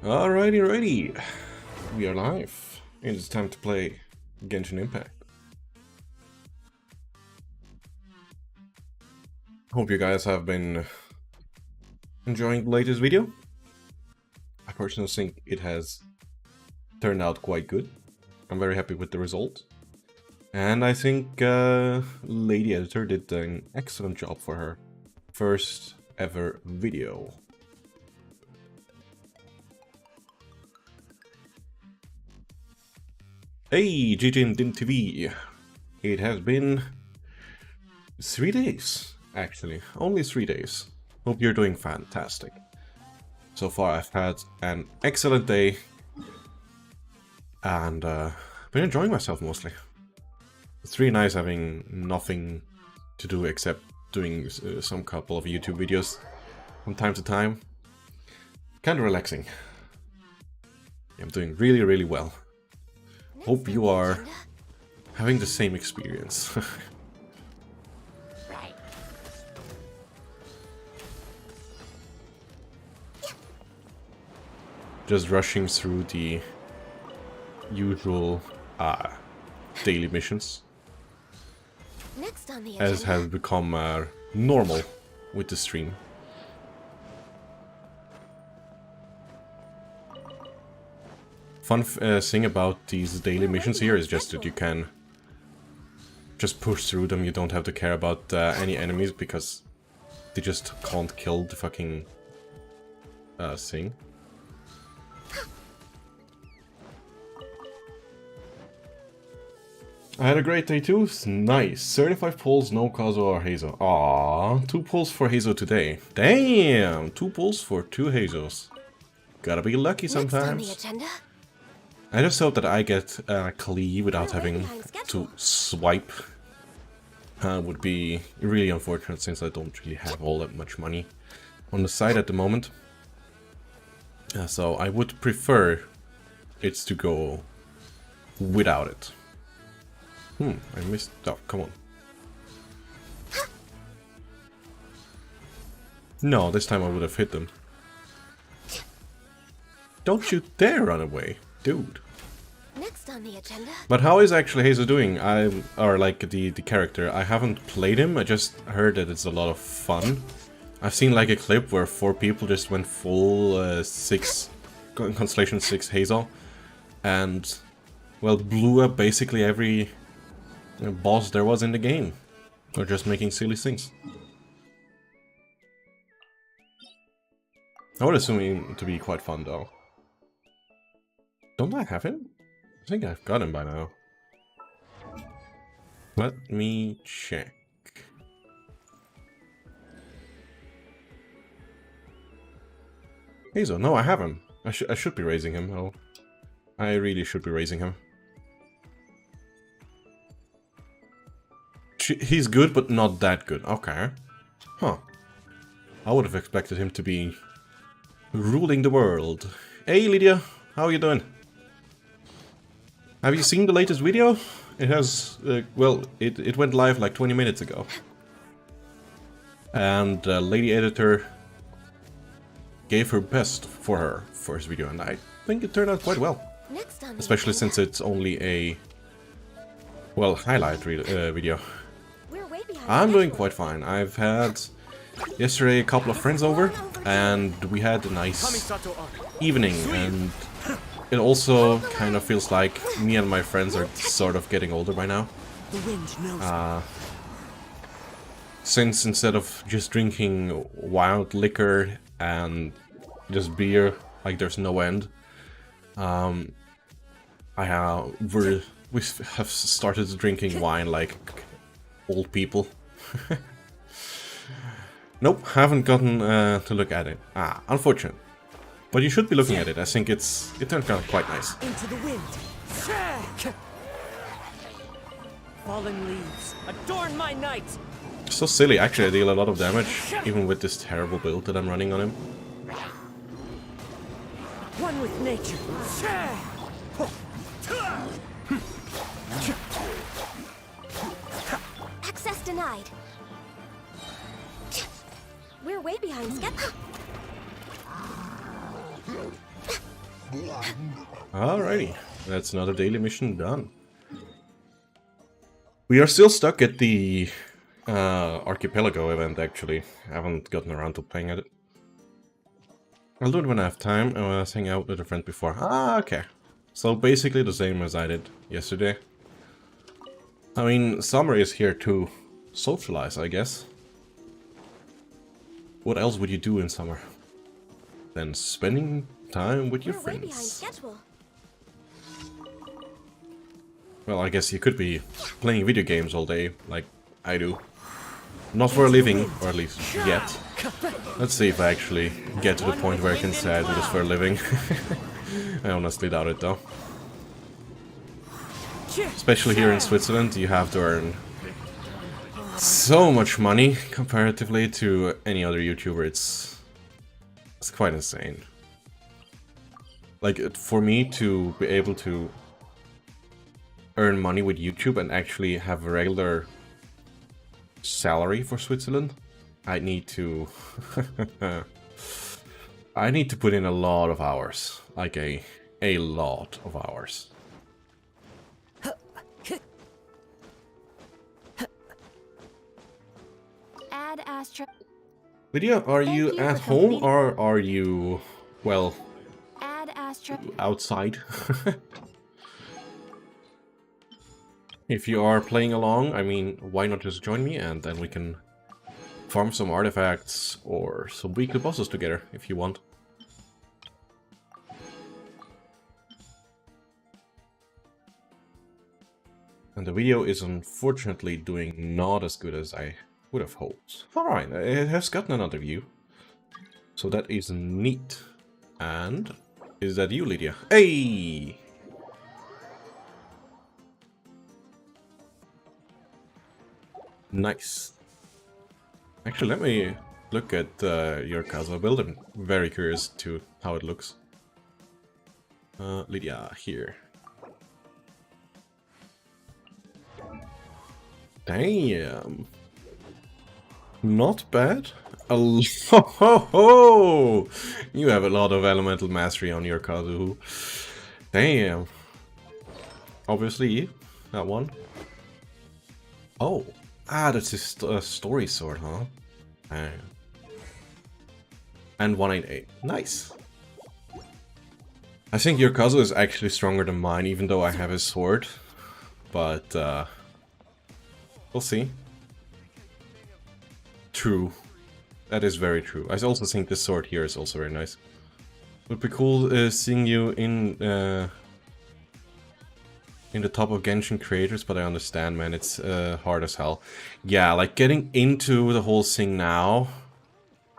Alrighty. We are live. And it's time to play Genshin Impact. Hope you guys have been enjoying the latest video. I personally think it has turned out quite good. I'm very happy with the result. And I think Lady Editor did an excellent job for her first ever video. Hey, GGN TV. It has been 3 days, actually. Only 3 days. Hope you're doing fantastic. So far I've had an excellent day. And been enjoying myself mostly. It's really nice having nothing to do except doing some couple of YouTube videos from time to time. Kind of relaxing. I'm doing really, really well. Hope you are having the same experience. Just rushing through the usual daily missions, as has become normal with the stream. Fun thing about these daily missions here is just that you can just push through them. You don't have to care about any enemies because they just can't kill the fucking thing. I had a great day too. Nice. 35 pulls, no Kazuo or Hazo. Aww, 2 pulls for Hazo today. Damn, 2 pulls for 2 Hazos. Gotta be lucky sometimes. I just hope that I get Klee without having to swipe. Would be really unfortunate since I don't really have all that much money on the side at the moment. So I would prefer it to go without it. I missed... Oh, come on. No, this time I would have hit them. Don't you dare run away, dude. Next on the agenda. But how is actually Hazel doing? Or like the character. I haven't played him, I just heard that it's a lot of fun. I've seen like a clip where 4 people just went full 6... Constellation 6 Hazel. And, well, blew up basically every... boss there was in the game. Or just making silly things. I would assume him to be quite fun though. Don't I have him? I think I've got him by now. Let me check. Hazel, no, I have him. I should be raising him. Oh, I really should be raising him. He's good, but not that good. Okay. Huh. I would have expected him to be ruling the world. Hey, Lydia. How are you doing? Have you seen the latest video? It has... well, it went live like 20 minutes ago. And Lady Editor gave her best for her first video. And I think it turned out quite well. Especially since it's only a... well, highlight video. I'm doing quite fine. I've had yesterday a couple of friends over and we had a nice evening, and it also kind of feels like me and my friends are sort of getting older by now. Since instead of just drinking wild liquor and just beer like there's no end, we have started drinking wine like old people. Nope, haven't gotten to look at it. Unfortunate. But you should be looking at it. I think it turned out quite nice. Into the wind. Fallen leaves adorn my night. So silly. Actually, I deal a lot of damage, even with this terrible build that I'm running on him. One with nature. Access denied. We're way behind schedule. Alrighty, that's another daily mission done. We are still stuck at the Archipelago event, actually. I haven't gotten around to playing it. I'll do it when I have time. I was hanging out with a friend before. Ah, okay. So basically the same as I did yesterday. I mean, summer is here to socialize, I guess. What else would you do in summer than spending time with your We're way behind friends? schedule. Well, I guess you could be playing video games all day, like I do. Not for a living, or at least yet. Let's see if I actually get to the point where I can say I do this for a living. I honestly doubt it, though. Especially here in Switzerland, you have to earn so much money comparatively to any other YouTuber. It's quite insane. Like, for me to be able to earn money with YouTube and actually have a regular salary for Switzerland, I need to I need to put in a lot of hours, like a lot of hours. Add Astra. Lydia, are Thank you you at for home completing- or are you, well, Add Astra. outside? If you are playing along, I mean, why not just join me and then we can farm some artifacts or some weekly bosses together if you want. And the video is unfortunately doing not as good as I would have hoped. Alright, it has gotten another view. So that is neat. And is that you, Lydia? Hey! Nice. Actually, let me look at your castle build. I'm very curious to how it looks. Lydia, here. Damn. Not bad. Ho! You have a lot of elemental mastery on your Kazu. Damn. Obviously, that one. Oh. Ah, that's his story sword, huh? And 188. Nice. I think your Kazu is actually stronger than mine, even though I have his sword. But, we'll see. True. That is very true. I also think this sword here is also very nice. Would be cool seeing you in the top of Genshin creators, but I understand, man, it's hard as hell. Yeah, like getting into the whole thing now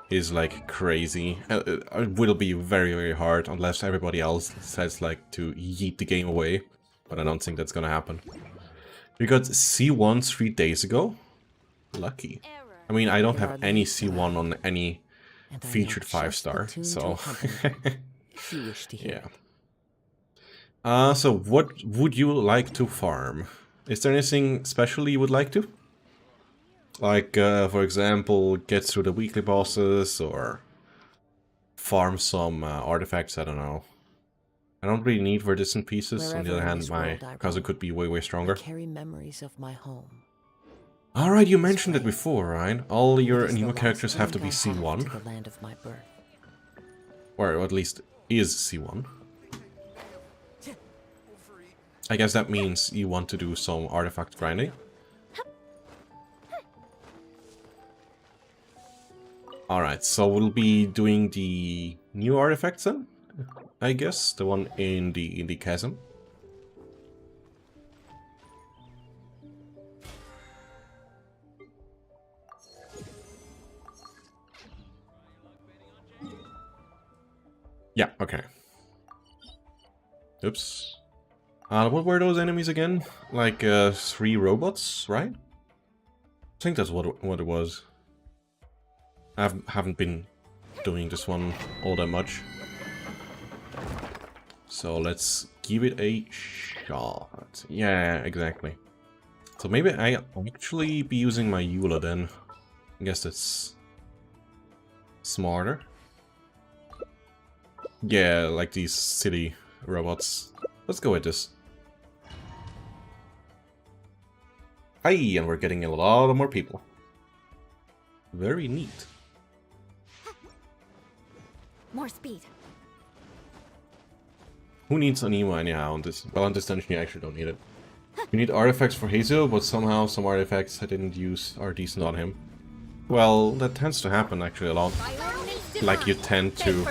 is like crazy. It will be very, very hard unless everybody else says like to yeet the game away, but I don't think that's gonna happen. We got C1 3 days ago. Lucky. I mean, I don't have any C1 on any featured 5-star, so yeah. So what would you like to farm? Is there anything special you would like to? Like, for example, get through the weekly bosses, or farm some artifacts, I don't know. I don't really need verdicent pieces, on the other hand, my Kazu could be way, way stronger. Carry memories of my home. Alright, you mentioned it before, right? All your new characters have to be C1. The land of my birth. Or at least is C1. I guess that means you want to do some artifact grinding. Alright, so we'll be doing the new artifacts then, I guess. The one in the chasm. Yeah, okay. Oops. What were those enemies again? Like 3 robots, right? I think that's what it was. I haven't been doing this one all that much. So let's give it a shot. Yeah, exactly. So maybe I'll actually be using my Eula then. I guess that's smarter. Yeah, like these city robots. Let's go with this. Aye, and we're getting a lot more people. Very neat. More speed. Who needs an emo anyhow on this? Well, on this dungeon you actually don't need it. You need artifacts for Hazel, but somehow some artifacts I didn't use are decent on him. Well, that tends to happen actually a lot. Like you tend to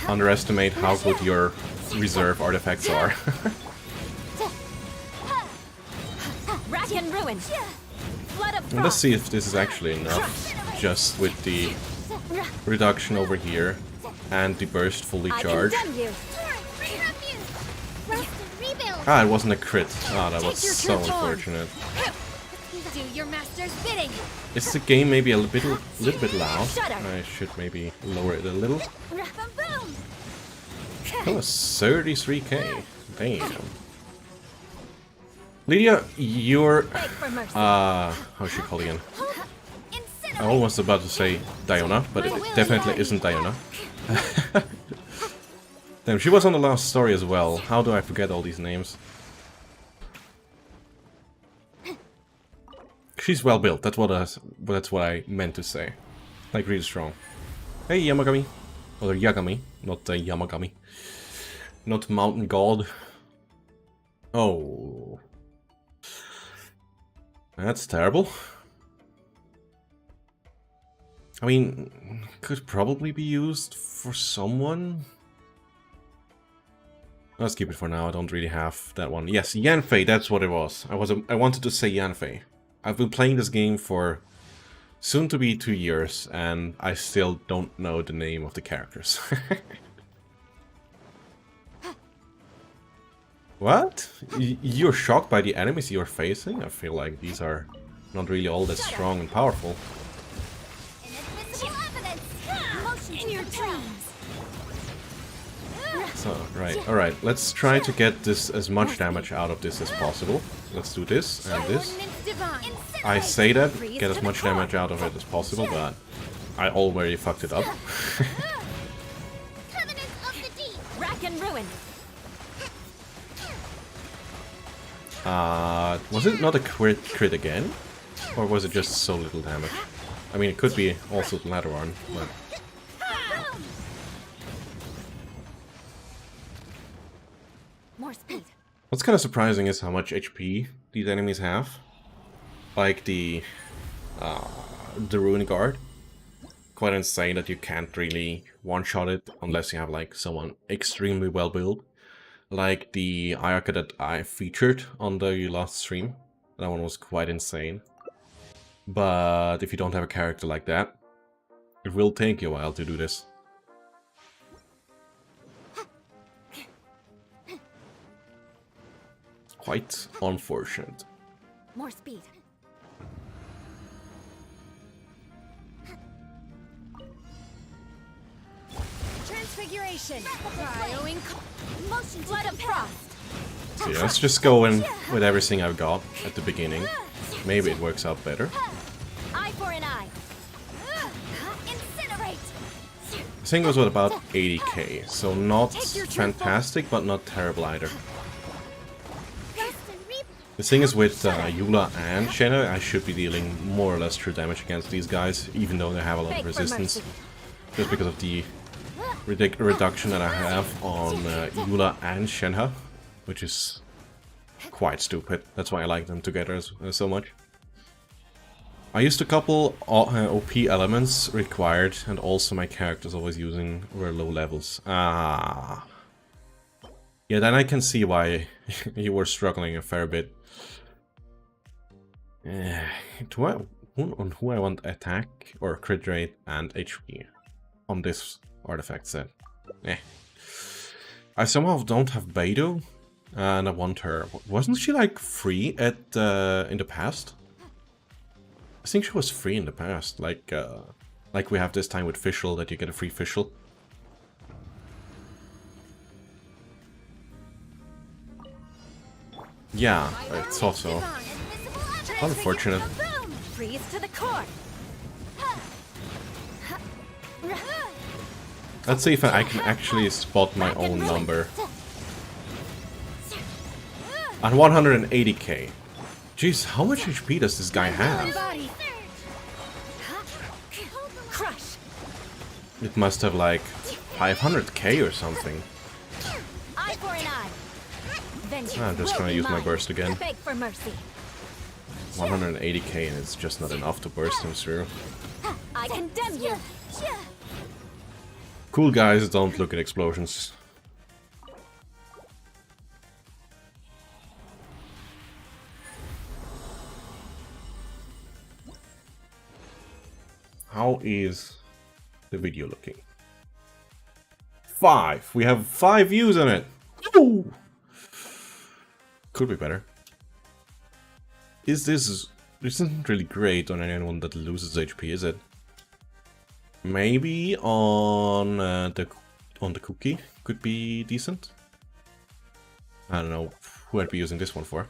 underestimate how good your reserve artifacts are. Rack and ruin. Flood of And let's frost. see if this is actually enough, just with the reduction over here and the burst fully I charged. condemn you. Ah, it wasn't a crit. Ah, that was Take your so turn. unfortunate. Do your master's bidding. Is the game maybe a little bit loud? Shudder. I should maybe lower it a little. Boom. That was 33k. Damn. Lydia, you're... Beg for mercy. how's she called again? I almost about to say Diona, but it definitely isn't Diona. Damn, she was on the last story as well. How do I forget all these names? She's well built. That's what I meant to say. Like really strong. Hey Yamagami, or Yagami, not Yamagami, not Mountain God. Oh, that's terrible. I mean, could probably be used for someone. Let's keep it for now. I don't really have that one. Yes, Yanfei, that's what it was. I wanted to say Yanfei. I've been playing this game for soon to be 2 years, and I still don't know the name of the characters. What? You're shocked by the enemies you're facing? I feel like these are not really all that strong and powerful. In your dreams. So, right, alright, let's try to get this as much damage out of this as possible. Let's do this and this. I say that, get as much damage out of it as possible, but I already fucked it up. Rack and ruin. Was it not a crit again? Or was it just so little damage? I mean, it could be also the latter one, but... More speed. What's kind of surprising is how much HP these enemies have. Like the Rune Guard. Quite insane that you can't really one-shot it unless you have like someone extremely well built. Like the Ayaka that I featured on the last stream. That one was quite insane. But if you don't have a character like that, it will take you a while to do this. Quite unfortunate. More speed. Transfiguration. Cryoing. Motion. Flood of frost. So yeah, let's just go in with everything I've got at the beginning. Maybe it works out better. Eye for an eye. Incinerate. I think it was about 80k, so not fantastic, but not terrible either. The thing is with Eula and Shenna, I should be dealing more or less true damage against these guys, even though they have a lot of resistance. Just because of the reduction that I have on Eula and Shenna, which is quite stupid. That's why I like them together so much. I used a couple OP elements required, and also my characters always using were low levels. Ah. Yeah, then I can see why you were struggling a fair bit. Who I want attack or crit rate and HP on this artifact set? I somehow don't have Beidou, and I want her. Wasn't she like free at in the past? I think she was free in the past, like we have this time with Fischl, that you get a free Fischl. Yeah, I thought so. Unfortunate. Freeze to the core. Let's see if I can actually spot my own number. At 180k. Jeez, how much HP does this guy have? Crush. It must have like 500k or something. Eye for an eye. Vengeance I'm just will gonna be use my mine. burst again. Beg for mercy. 180k and it's just not enough to burst him through. I condemn you. Cool guys don't look at explosions. How is the video looking? 5! We have 5 views on it! Ooh. Could be better. This isn't really great on anyone that loses HP, is it? Maybe on the cookie could be decent. I don't know who I'd be using this one for.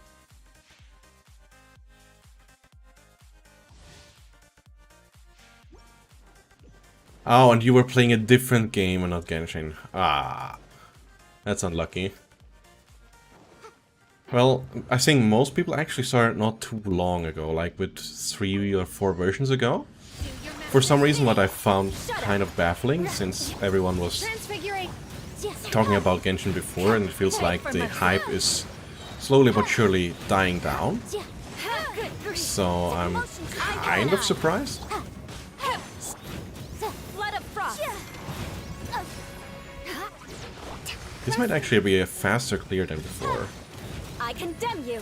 Oh, and you were playing a different game and not Genshin. Ah, that's unlucky. Well, I think most people actually saw it not too long ago, like with 3 or 4 versions ago. For some reason, what I found kind of baffling, since everyone was talking about Genshin before, and it feels like the hype is slowly but surely dying down. So I'm kind of surprised. This might actually be a faster clear than before. I condemn you.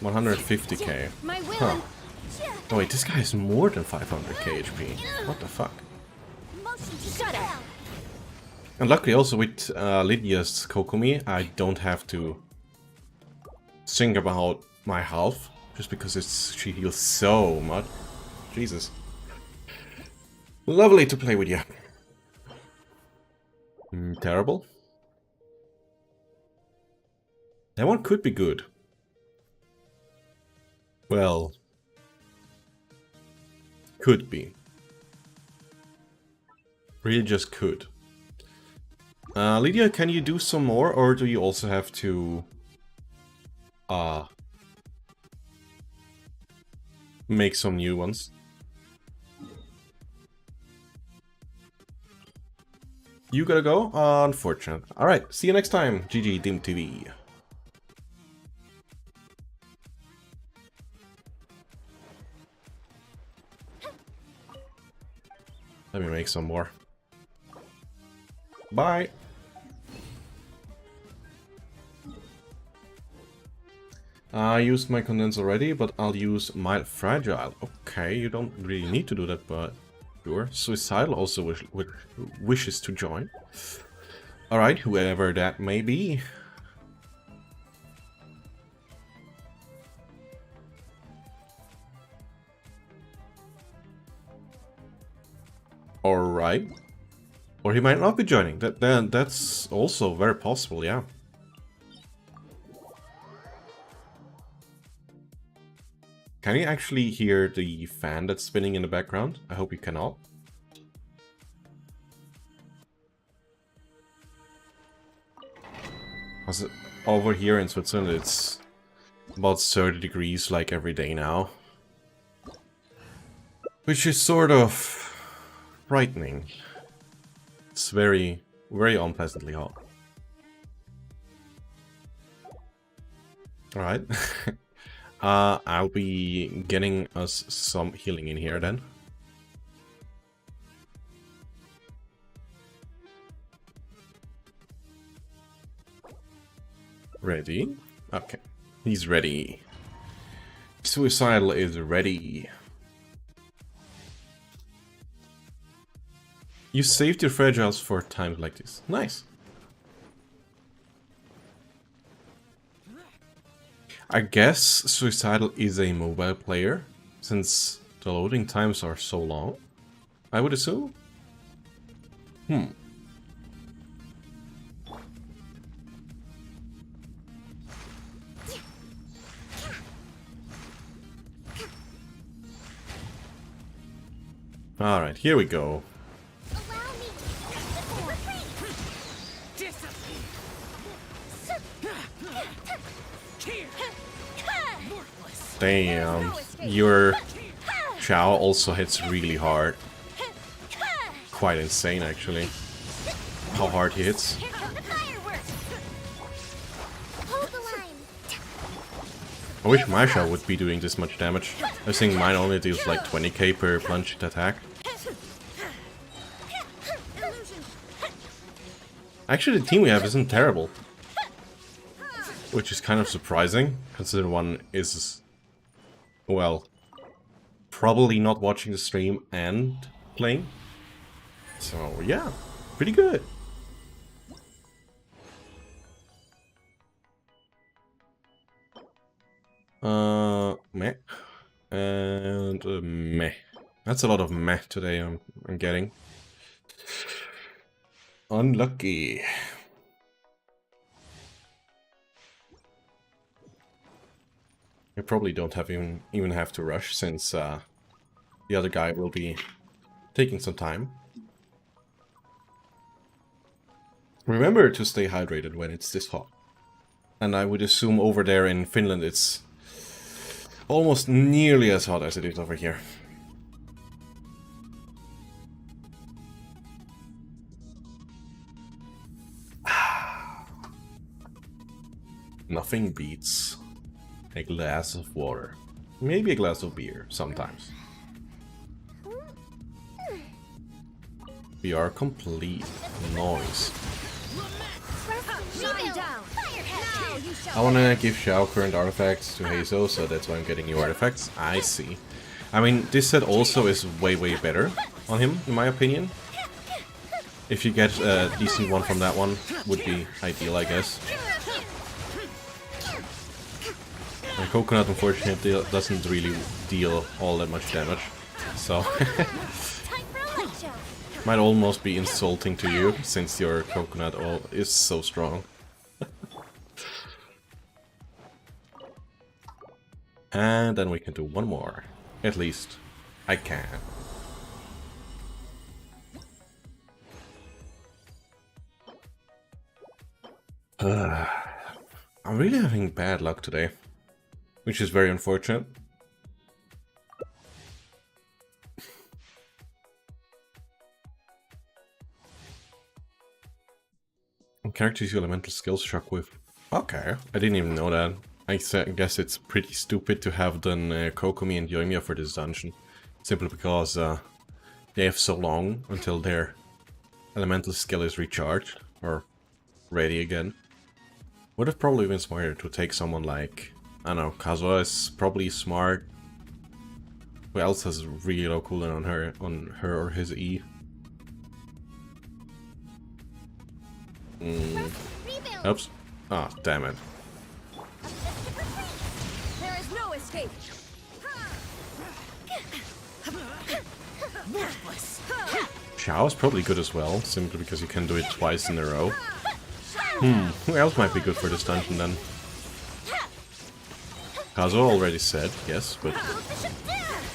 150k. Huh. Oh wait, this guy has more than 500k HP. What the fuck? Shut up. And luckily also with Lydia's Kokomi, I don't have to think about my health, just because she heals so much. Jesus. Lovely to play with you. Terrible. That one could be good. Well, could be. Really just could. Lydia, can you do some more, or do you also have to make some new ones? You gotta go? Unfortunate. Alright, see you next time. GG Dim TV. Let me make some more. Bye! I used my condense already, but I'll use mild fragile. Okay, you don't really need to do that, but sure. Suicidal also wishes to join. Alright, whoever that may be. Alright. Or he might not be joining. That's also very possible, yeah. Can you actually hear the fan that's spinning in the background? I hope you cannot. Because over here in Switzerland it's about 30 degrees like every day now. Which is sort of frightening. It's very, very unpleasantly hot. Alright. I'll be getting us some healing in here then. Ready? Okay. He's ready. Suicidal is ready. You saved your fragiles for times like this. Nice. I guess Suicidal is a mobile player, since the loading times are so long, I would assume? Alright, here we go. Damn, your Xiao also hits really hard. Quite insane, actually. How hard he hits. Here come the fireworks. Hold the line. I wish my Xiao would be doing this much damage. I think mine only deals like 20k per plunged attack. Illusion. Actually, the team we have isn't terrible. Which is kind of surprising, considering one is, well, probably not watching the stream and playing. So yeah, pretty good. Meh. And meh. That's a lot of meh today I'm getting. Unlucky. I probably don't have even have to rush, since the other guy will be taking some time. Remember to stay hydrated when it's this hot. And I would assume over there in Finland it's almost nearly as hot as it is over here. Nothing beats a glass of water. Maybe a glass of beer, sometimes. We are complete. Noise. Shine down. Now you shall. I wanna give Xiao current artifacts to Hazo, so that's why I'm getting new artifacts. I see. I mean, this set also is way better on him, in my opinion. If you get a decent one from that one, would be ideal, I guess. My coconut, unfortunately, doesn't really deal all that much damage, so Time for a light show. might almost be insulting to you, since your coconut is so strong. And then we can do one more. At least, I can. I'm really having bad luck today, which is very unfortunate. Characters use elemental skills shockwave. Okay, I didn't even know that. I guess it's pretty stupid to have done Kokomi and Yoimiya for this dungeon, simply because they have so long until their elemental skill is recharged, or ready again. Would have probably been smarter to take someone like, I don't know, Kazuha is probably smart. Who else has really low cooldown on her or his E? Rebuild. Oops. Ah, damn it. There is no escape. Worthless. Xiao is probably good as well, simply because you can do it twice in a row. Who else might be good for this dungeon then? Kazuha already said, yes, but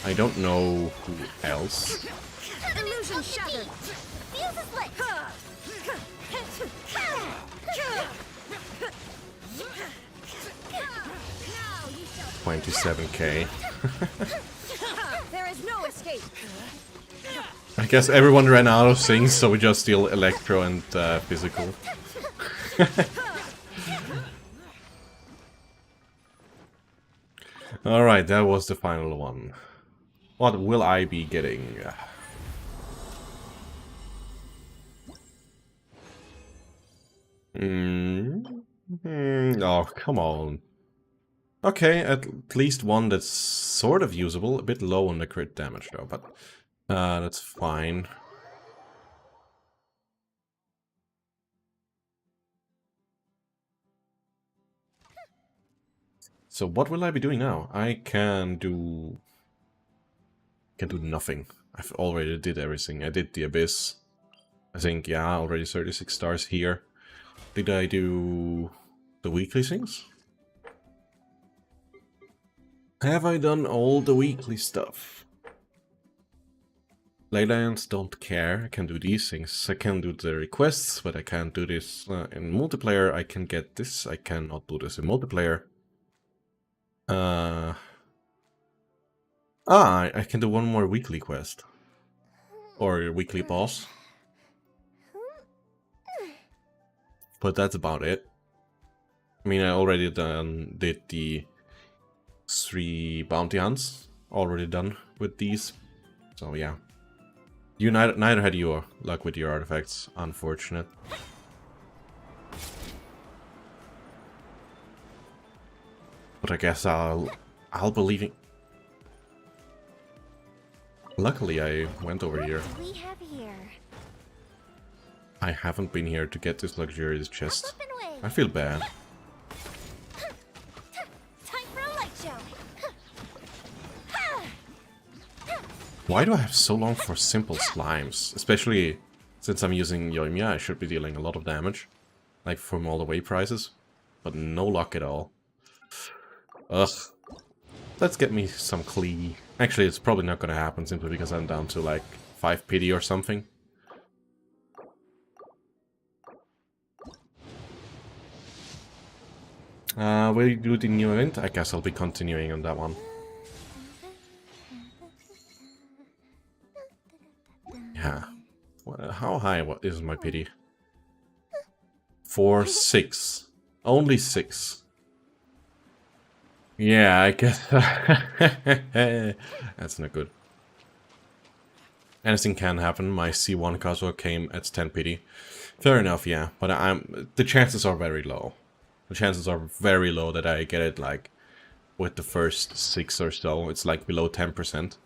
I don't know who else. Illusion shattered. Fuse is lit. 27k. There is no escape. I guess everyone ran out of things, so we just deal electro and physical. Alright, that was the final one. What will I be getting? Oh, come on. Okay, at least one that's sort of usable. A bit low on the crit damage though, but that's fine. So what will I be doing now? I can do nothing. I've already did everything. I did the Abyss. I think, yeah, already 36 stars here. Did I do the weekly things? Have I done all the weekly stuff? Leylands don't care. I can do these things. I can do the requests, but I can't do this in multiplayer. I can get this. I cannot do this in multiplayer. I can do one more weekly quest. Or weekly boss. But that's about it. I mean, I already did the 3 bounty hunts. Already done with these. So yeah. You neither had your luck with your artifacts. Unfortunate. But I guess I'll believe it. Luckily, I went over here. What do we have here? I haven't been here to get this luxurious chest. Up and away. I feel bad. Time for a light show. Why do I have so long for simple slimes? Especially since I'm using Yoimiya, I should be dealing a lot of damage. Like from all the way prices. But no luck at all. Ugh. Let's get me some Klee. Actually, it's probably not gonna happen simply because I'm down to like 5 pity or something. Will you do the new event? I guess I'll be continuing on that one. Yeah. How high is my pity? 4, 6. Only 6. Yeah, I guess. That's not good. Anything can happen. My C1 Kazuha came at 10 pity. Fair enough, yeah. But the chances are very low. The chances are very low that I get it like with the first 6 or so. It's like below 10%.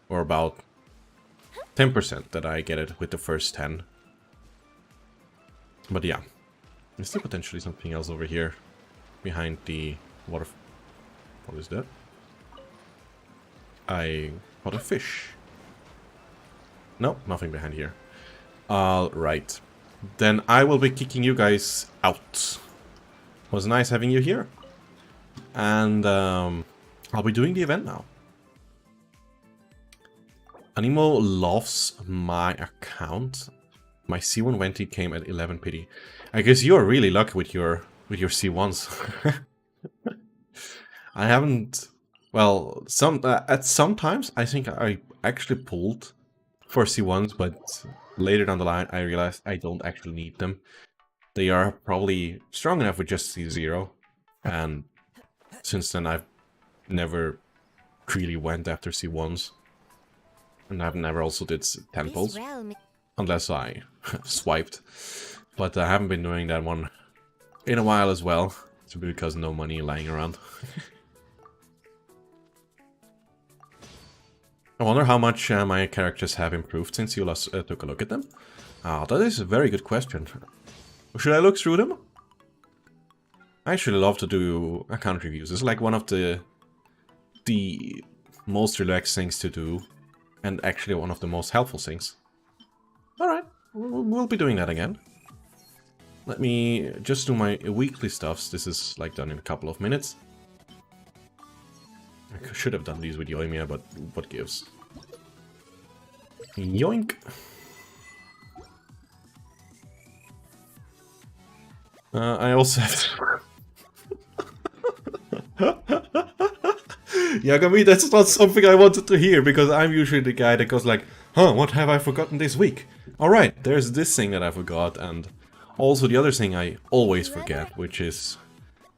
Or about 10% that I get it with the first 10. But yeah. Is there potentially something else over here? Behind the water... What is that? I caught a fish. No, nothing behind here. Alright. Then I will be kicking you guys out. Was nice having you here. And I'll be doing the event now. Animo loves my account. My C1 Venti came at 11 pity. I guess you're really lucky with your C1s. I haven't... Well, at some times I think I actually pulled for C1s, but later down the line I realized I don't actually need them. They are probably strong enough with just C0, and since then I've never really went after C1s. And I've never also did temples, unless I swiped. But I haven't been doing that one in a while as well, simply because no money lying around. I wonder how much my characters have improved since you last took a look at them. That is a very good question. Should I look through them? I actually love to do account reviews. It's like one of the most relaxed things to do, and actually one of the most helpful things. Alright, we'll be doing that again. Let me just do my weekly stuffs. This is like done in a couple of minutes. I should have done these with Yoimiya, but what gives? Yoink! I also have Yagami, that's not something I wanted to hear, because I'm usually the guy that goes like, huh, what have I forgotten this week? Alright, there's this thing that I forgot, and also the other thing I always forget, which is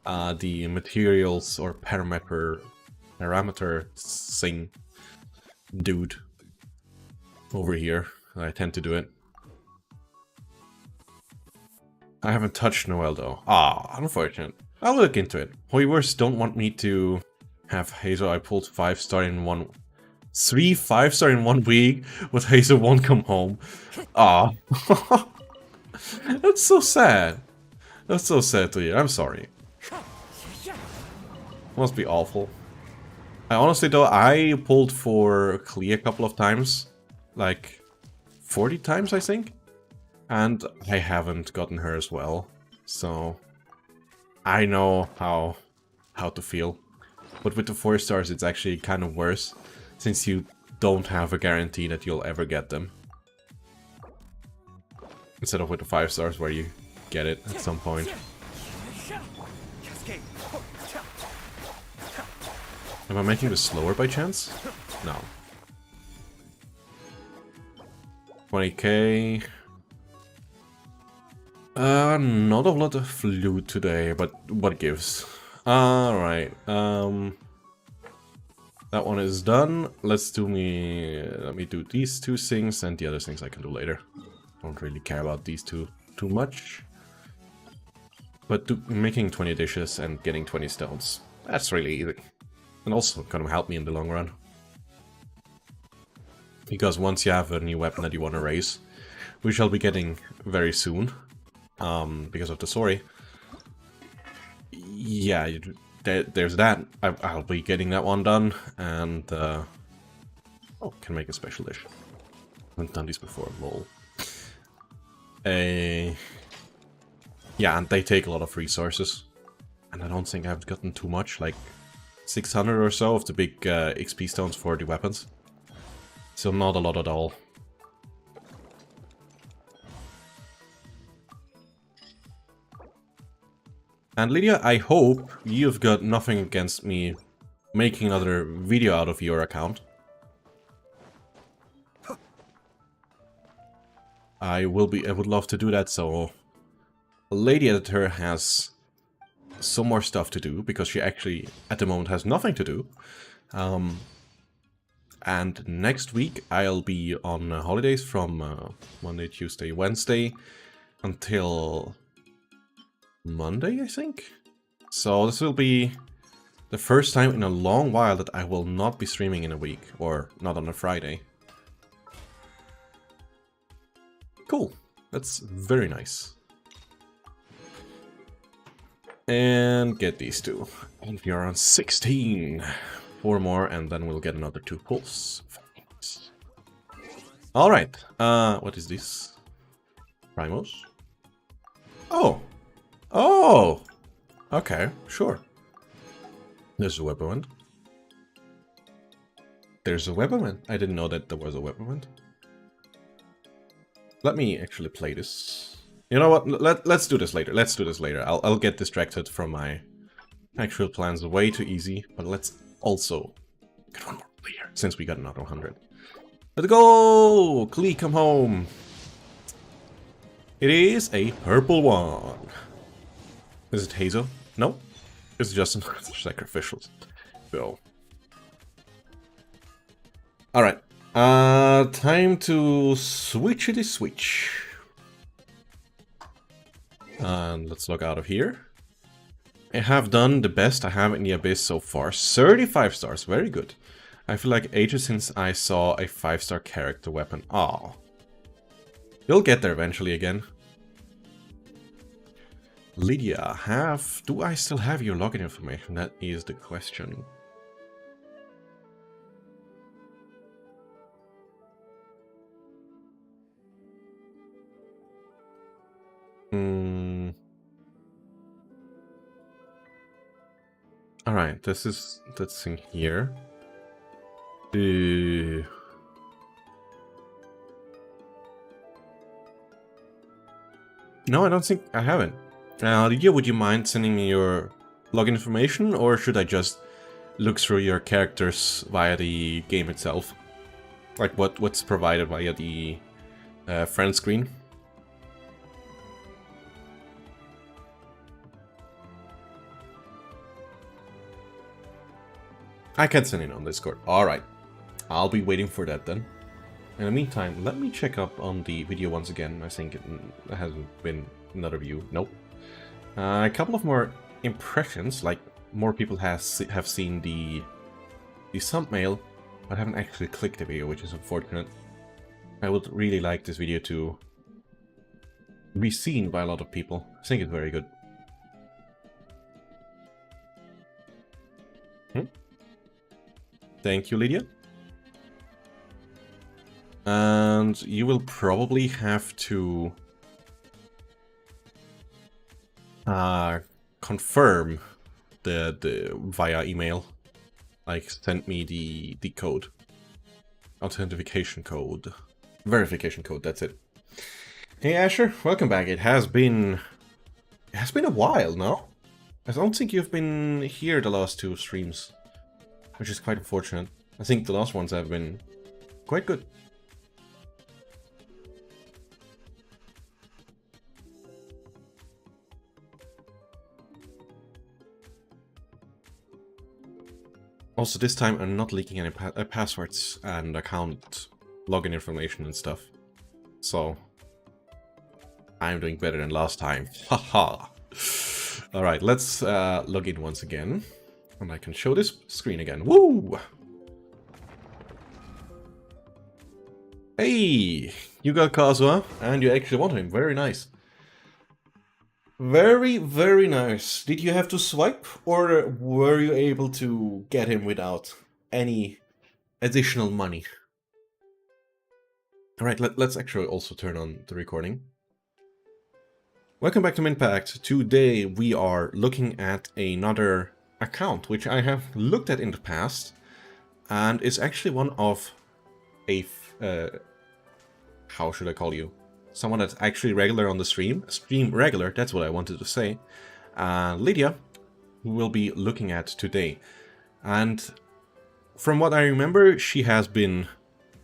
the materials or parameter thing dude over here. I tend to do it. I haven't touched Noel though. Ah, unfortunate. I'll look into it. Hoiverse don't want me to have Hazel. I pulled 5-star in 3 5-star in 1 week, but Hazel won't come home. Ah. That's so sad. That's so sad to hear. I'm sorry. Must be awful. I honestly though, I pulled for Klee a couple of times. Like 40 times, I think. And I haven't gotten her as well. So I know how to feel. But with the 4 stars, it's actually kind of worse. Since you don't have a guarantee that you'll ever get them. Instead of with the 5 stars where you get it at some point. Am I making this slower by chance? No. 20k. Not a lot of loot today, but what gives? Alright, that one is done. Let me do these 2 things, and the other things I can do later. Don't really care about these two too much. But making 20 dishes and getting 20 stones, that's really easy. And also gonna help me in the long run. Because once you have a new weapon that you want to raise, we shall be getting very soon, because of the story. Yeah, there's that. I'll be getting that one done, and oh, can make a special dish. Haven't done these before, lol. Yeah, and they take a lot of resources, and I don't think I've gotten too much, like 600 or so of the big XP stones for the weapons. So not a lot at all. And Lydia, I hope you've got nothing against me making another video out of your account. I would love to do that, so Lady Editor has some more stuff to do, because she actually, at the moment, has nothing to do. And next week I'll be on holidays from Monday, Tuesday, Wednesday until Monday, I think. So this will be the first time in a long while that I will not be streaming in a week, or not on a Friday. Cool, that's very nice. And get these 2. And we are on 16. 4 more, and then we'll get another 2 pulls. Alright, what is this? Primos? Oh! Oh! Okay, sure. There's a weapon wand. There's a weapon wand. I didn't know that there was a weapon wand. Let me actually play this. You know what? Let's do this later. Let's do this later. I'll get distracted from my actual plans. Way too easy, but let's also get one more player, since we got another 100. Let's go! Klee, come home! It is a purple one. Is it Hazel? No. It's just another sacrificial. So. Alright. Time to switchity switch. And let's log out of here. I have done the best I have in the Abyss so far. 35 stars, very good. I feel like ages since I saw a 5-star character weapon. Aw. You'll get there eventually again. Lydia, do I still have your login information? That is the question. Alright, this is that's in here. No, I don't think I haven't. Lydia, would you mind sending me your login information, or should I just look through your characters via the game itself? Like what's provided via the friend screen? I can send it on Discord. Alright. I'll be waiting for that then. In the meantime, let me check up on the video once again. I think it hasn't been another view. Nope. A couple of more impressions, like more people have seen the thumbnail, but haven't actually clicked the video, which is unfortunate. I would really like this video to be seen by a lot of people. I think it's very good. Thank you, Lydia. And you will probably have to confirm the via email. Like, send me the code. authentication code. Verification code, that's it. Hey Asher, welcome back. It has been a while, no? I don't think you've been here the last 2 streams, which is quite unfortunate. I think the last ones have been quite good. Also, this time I'm not leaking any passwords and account login information and stuff. So, I'm doing better than last time. Haha! Alright, let's log in once again. And I can show this screen again. Woo! Hey! You got Kazuha, and you actually want him. Very nice. Very, very nice. Did you have to swipe, or were you able to get him without any additional money? Alright, let's actually also turn on the recording. Welcome back to Minpact. Today we are looking at another account, which I have looked at in the past, and is actually one of a... how should I call you? Someone that's actually regular on the stream. Stream regular, that's what I wanted to say. Lydia, who we'll be looking at today. And from what I remember, she has been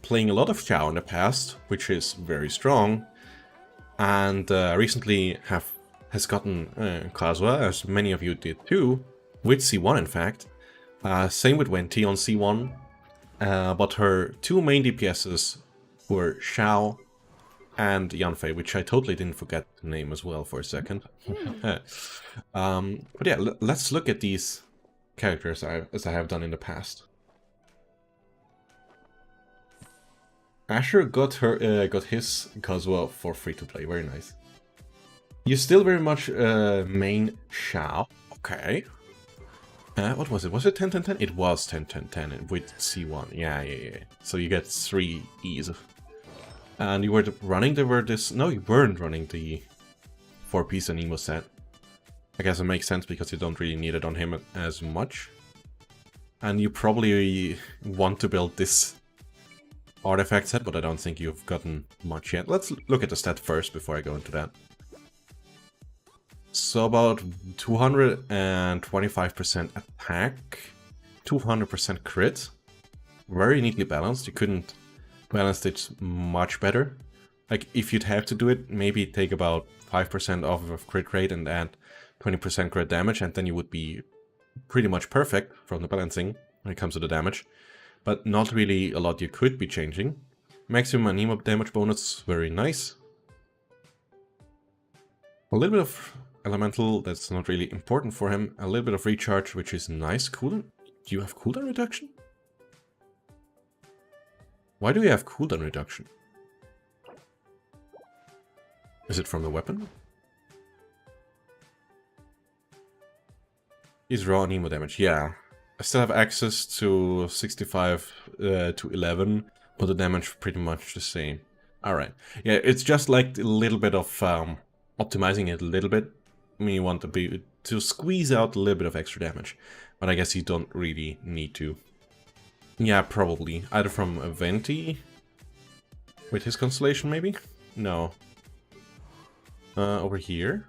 playing a lot of Chao in the past, which is very strong. And recently has gotten Kazuha, as many of you did too, with C1 in fact. Same with Venti on C1. But her 2 main DPSs were Xiao and Yanfei, which I totally didn't forget the name as well for a second. But yeah, let's look at these characters as I have done in the past. Asher got his Kazuha for free to play. Very nice. You still very much main Xiao. Okay. What was it? Was it 10-10-10? It was 10-10-10 with C1. Yeah. So you get 3 E's. And you were running no, you weren't running the 4-piece Anemo set. I guess it makes sense because you don't really need it on him as much. And you probably want to build this artifact set, but I don't think you've gotten much yet. Let's look at the stat first before I go into that. So about 225% attack, 200% crit. Very neatly balanced. You couldn't balance it much better. Like, if you'd have to do it, maybe take about 5% off of crit rate and add 20% crit damage, and then you would be pretty much perfect from the balancing when it comes to the damage. But not really a lot you could be changing. Maximum Anemo damage bonus, very nice. A little bit of elemental, that's not really important for him. A little bit of recharge, which is nice. Cooldown? Do you have cooldown reduction? Why do we have cooldown reduction? Is it from the weapon? Is raw Anemo damage? Yeah. I still have access to 65 to 11, but the damage pretty much the same. Alright. Yeah, it's just like a little bit of optimizing it a little bit. I mean, you want to squeeze out a little bit of extra damage, but I guess you don't really need to. Yeah, probably. Either from a Venti with his constellation, maybe? No. Over here.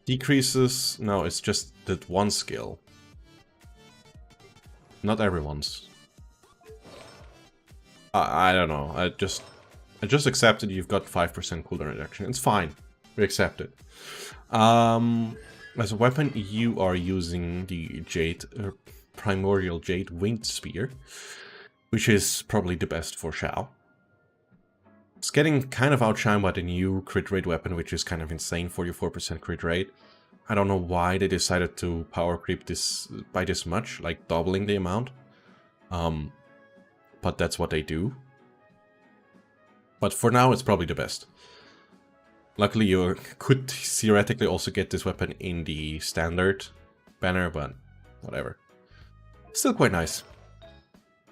Decreases. No, it's just that one skill. Not everyone's. I don't know. I just accepted you've got 5% cooldown reduction. It's fine. We accept it. As a weapon, you are using the Jade, Primordial Jade Winged Spear, which is probably the best for Xiao. It's getting kind of outshined by the new crit rate weapon, which is kind of insane, 44% crit rate. I don't know why they decided to power creep this by this much, like doubling the amount. But that's what they do. But for now, it's probably the best. Luckily, you could theoretically also get this weapon in the standard banner, but whatever. Still quite nice.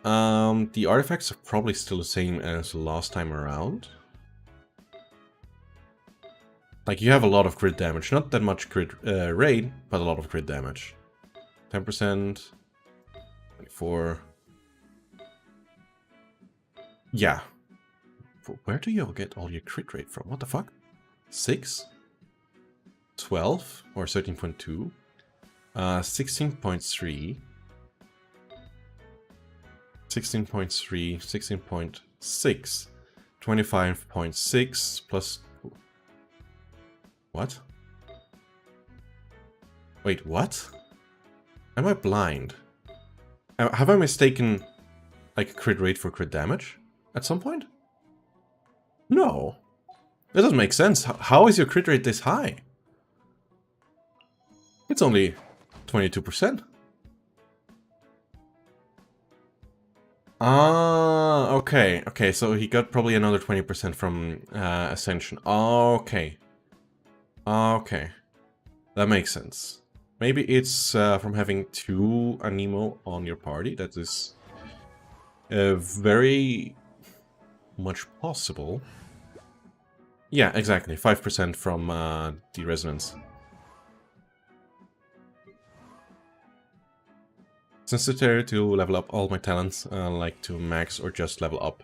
The artifacts are probably still the same as last time around. Like, you have a lot of crit damage. Not that much crit rate, but a lot of crit damage. 10%, 24, Yeah. Where do you get all your crit rate from? What the fuck? 6? 12? Or 13.2? 16.3. 16.3, 16.6, 25.6 plus... What? Wait, what? Am I blind? Have I mistaken, like, crit rate for crit damage at some point? No. That doesn't make sense. How is your crit rate this high? It's only 22%. Ah, okay. Okay, so he got probably another 20% from Ascension. Okay. Okay. That makes sense. Maybe it's from having 2 Anemo on your party. That is very much possible. Yeah, exactly. 5% from the resonance. It's necessary to level up all my talents, like to max or just level up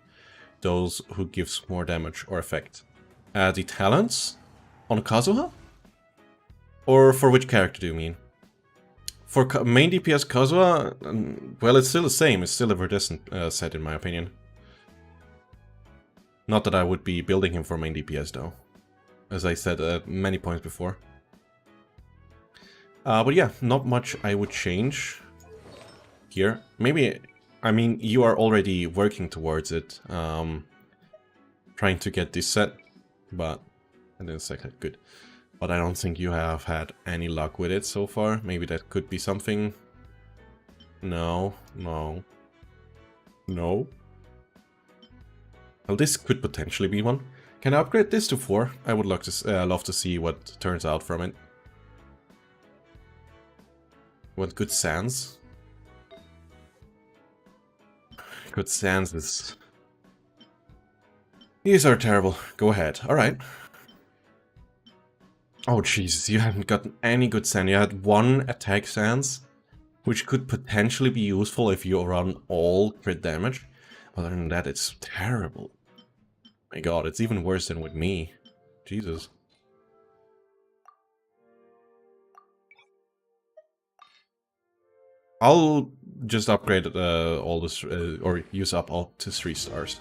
those who gives more damage or effect. The talents on Kazuha? Or for which character do you mean? For main DPS Kazuha, well, it's still the same. It's still a Verdescent set, in my opinion. Not that I would be building him for main DPS, though. As I said many points before. But yeah, not much I would change here. Maybe, I mean, you are already working towards it. Trying to get this set, but... And then second, good. But I don't think you have had any luck with it so far. Maybe that could be something. No, no. No. Well, this could potentially be one. Can I upgrade this to 4? I would love to see what turns out from it. What good sans? Good sans is... These are terrible. Go ahead. Alright. Oh, Jesus, you haven't gotten any good sans. You had 1 attack sans, which could potentially be useful if you run all crit damage. Other than that, it's terrible. My god, it's even worse than with me. Jesus. I'll just upgrade all this, or use up all to 3 stars.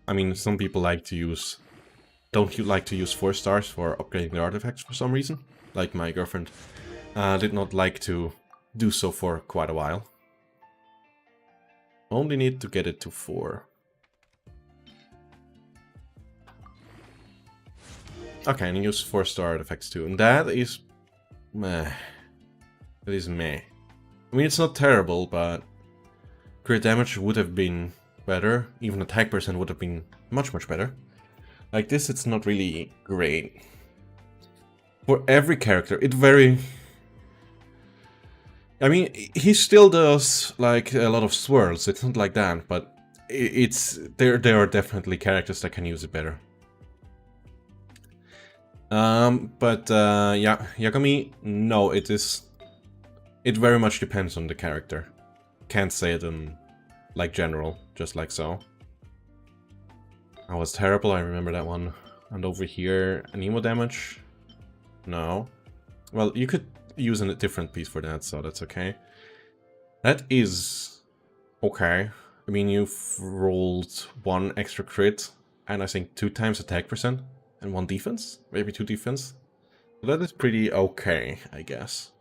I mean, some people like to use... Don't you like to use 4 stars for upgrading their artifacts for some reason? Like my girlfriend did not like to do so for quite a while. Only need to get it to 4. Okay, and use 4-star artifacts too. And that is... meh. That is meh. I mean, it's not terrible, but... crit damage would have been better. Even attack percent would have been much, much better. Like this, it's not really great. For every character, it very... I mean, he still does, like, a lot of swirls. It's not like that, but... There are definitely characters that can use it better. Yeah, Yagami, no, it is... It very much depends on the character. Can't say it in, like, general, just like so. I was terrible, I remember that one. And over here, Anemo damage? No. Well, you could use a different piece for that, so that's okay. That is... okay. I mean, you've rolled 1 extra crit, and I think 2 times attack percent. And 1 defense? Maybe 2 defense? So that is pretty okay, I guess.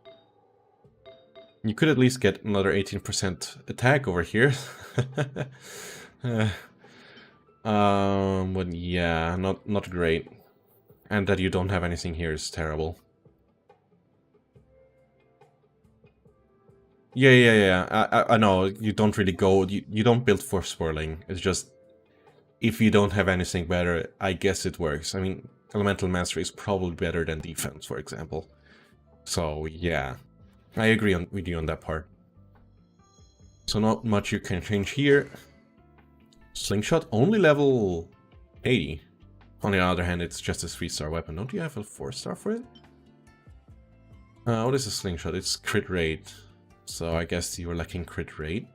You could at least get another 18% attack over here. But yeah, not great. And that you don't have anything here is terrible. Yeah. I know, you don't really go... You don't build for swirling. It's just... if you don't have anything better, I guess it works. I mean, Elemental Mastery is probably better than defense, for example. So, yeah. I agree with you on that part. So not much you can change here. Slingshot, only level 80. On the other hand, it's just a 3-star weapon. Don't you have a 4-star for it? What is a slingshot? It's crit rate. So I guess you're lacking crit rate.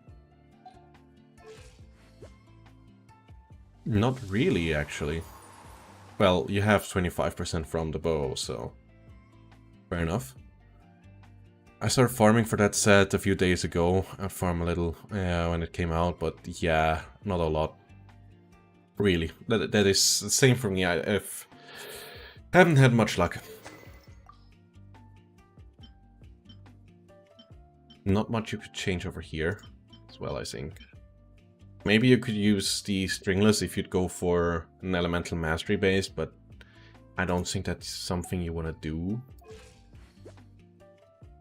Not really, actually. Well, you have 25% from the bow, so fair enough. I started farming for that set a few days ago. I farmed a little when it came out, but yeah, not a lot. Really, that is the same for me. Haven't had much luck. Not much you could change over here as well, I think. Maybe you could use the stringless if you'd go for an elemental mastery base, but I don't think that's something you want to do.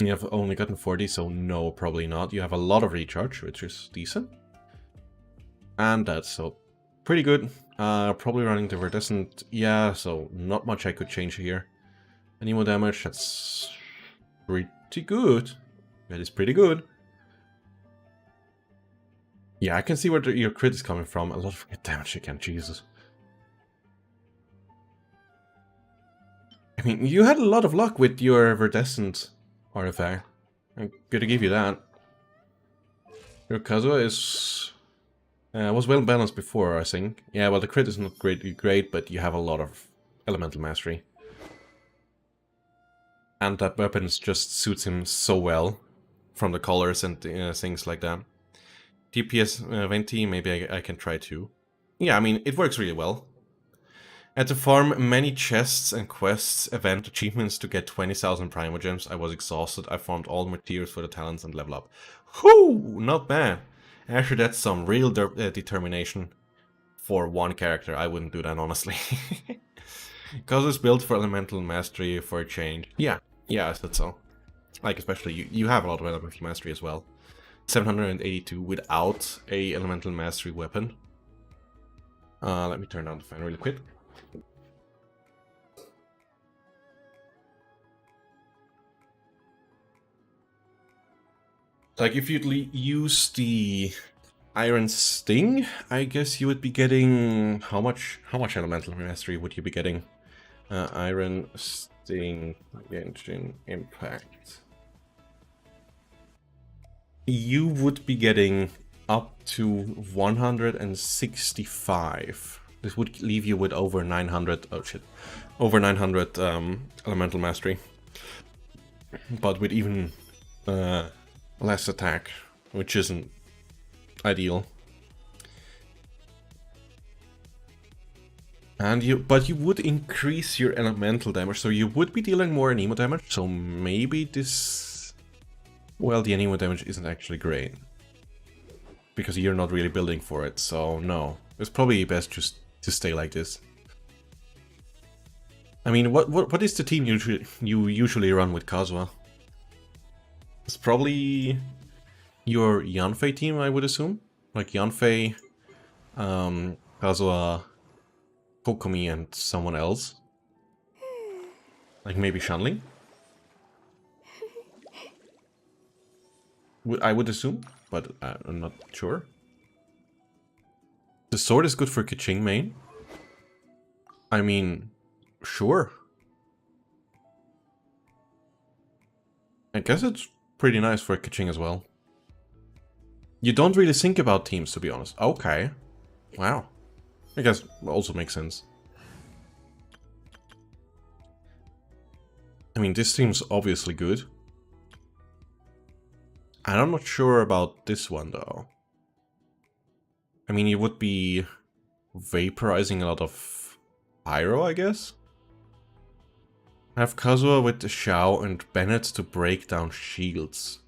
You have only gotten 40, so no, probably not. You have a lot of recharge, which is decent. And that's so pretty good. Probably running the Verdescent, yeah, so not much I could change here. Any more damage, that's pretty good. That is pretty good. Yeah, I can see where your crit is coming from. A lot of damage again, Jesus. I mean, you had a lot of luck with your Verdescent artifact. I'm gonna give you that. Your Kazuha is... was well balanced before, I think. Yeah, well, the crit is not great, but you have a lot of elemental mastery. And that weapon just suits him so well. From the colors and things like that. DPS Venti, maybe I can try too. Yeah, I mean, it works really well. I had to farm many chests and quests, event achievements to get 20,000 Primogems. I was exhausted. I farmed all materials for the talents and level up. Whoo! Not bad. Actually, that's some real determination for one character. I wouldn't do that, honestly. Because it's built for elemental mastery for a change. Yeah, I said so. Like, especially, you have a lot of elemental mastery as well. 782 without a elemental mastery weapon. Let me turn down the fan really quick. Like, if you'd use the Iron Sting, I guess you would be getting... How much elemental mastery would you be getting? Iron Sting, Genshin Impact. You would be getting up to 165. This would leave you with over 900... Oh shit. Over 900 elemental mastery. But with even less attack, which isn't ideal. And but you would increase your elemental damage, so you would be dealing more anemo damage, so maybe this... Well, the anemo damage isn't actually great. Because you're not really building for it, so no. It's probably best just to stay like this. I mean, what is the team you usually run with Kazuha? It's probably your Yanfei team, I would assume. Like Yanfei, Kazuha, Kokomi, and someone else. Like maybe Shanling? I would assume, but I'm not sure. The sword is good for Keqing main. I mean, sure. I guess it's pretty nice for Keqing as well. You don't really think about teams, to be honest. Okay. Wow. I guess also makes sense. I mean, this team's obviously good. I'm not sure about this one, though. I mean, you would be vaporizing a lot of pyro, I guess? Have Kazuha with the Xiao and Bennett to break down shields.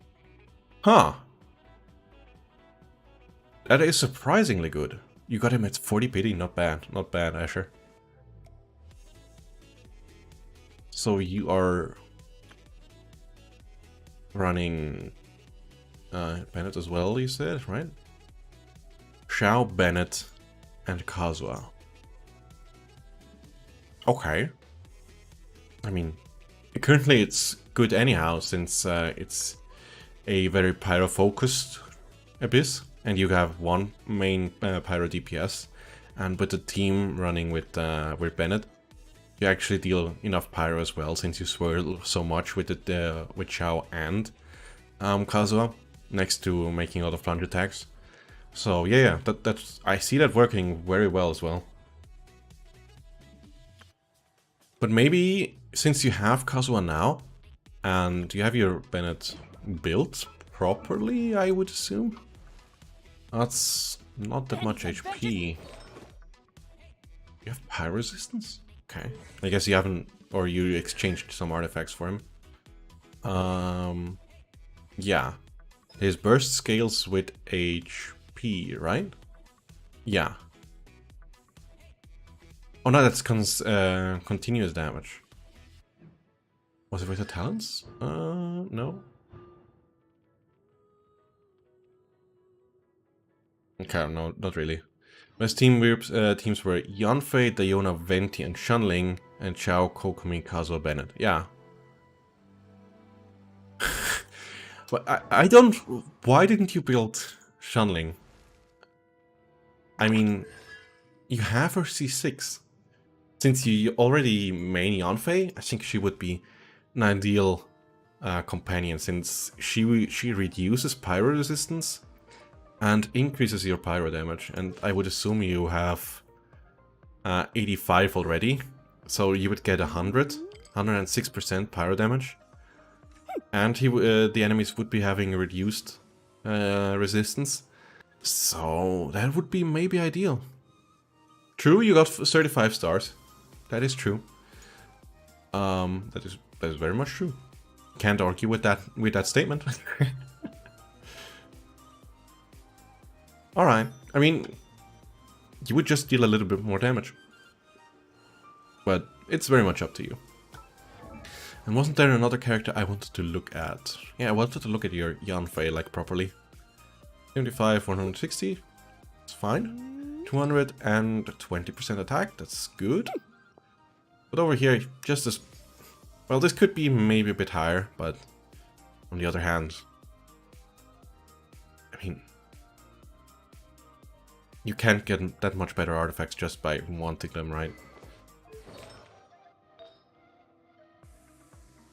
Huh. That is surprisingly good. You got him at 40 pity, not bad. Not bad, Asher. So you are running Bennett as well, you said, right? Xiao, Bennett, and Kazuha. Okay. I mean, currently it's good anyhow, since it's a very pyro-focused Abyss, and you have one main pyro DPS, and with the team running with Bennett, you actually deal enough pyro as well, since you swirl so much with with Xiao and Kazuha, next to making a lot of plunge attacks. So yeah, that's I see that working very well as well. But maybe since you have Kazuha now, and you have your Bennett built properly, I would assume. That's not that much HP. You have Pyro Resistance? Okay. I guess you haven't, or you exchanged some artifacts for him. Yeah. His burst scales with HP, right? Yeah. Oh no, that's continuous damage. Was it with the talents? No. Okay, no, not really. Best teams were Yanfei, Dayona, Venti, and Shunling, and Chao, Kokomi, Kazuha, Bennett. Yeah. But I don't... Why didn't you build Shunling? I mean, you have her C6. Since you already main Yanfei, I think she would be an ideal companion, since she reduces pyro resistance and increases your pyro damage. And I would assume you have 85 already, so you would get 106% pyro damage. And the enemies would be having a reduced resistance. So that would be maybe ideal. True, you got 35 stars. That is true. That is very much true. Can't argue with that statement. Alright. I mean, you would just deal a little bit more damage. But it's very much up to you. And wasn't there another character I wanted to look at? Yeah, I wanted to look at your Yanfei like properly. 75, 160. It's fine. 220% attack. That's good. But over here, just as... Well, this could be maybe a bit higher, but... On the other hand... I mean... You can't get that much better artifacts just by wanting them, right?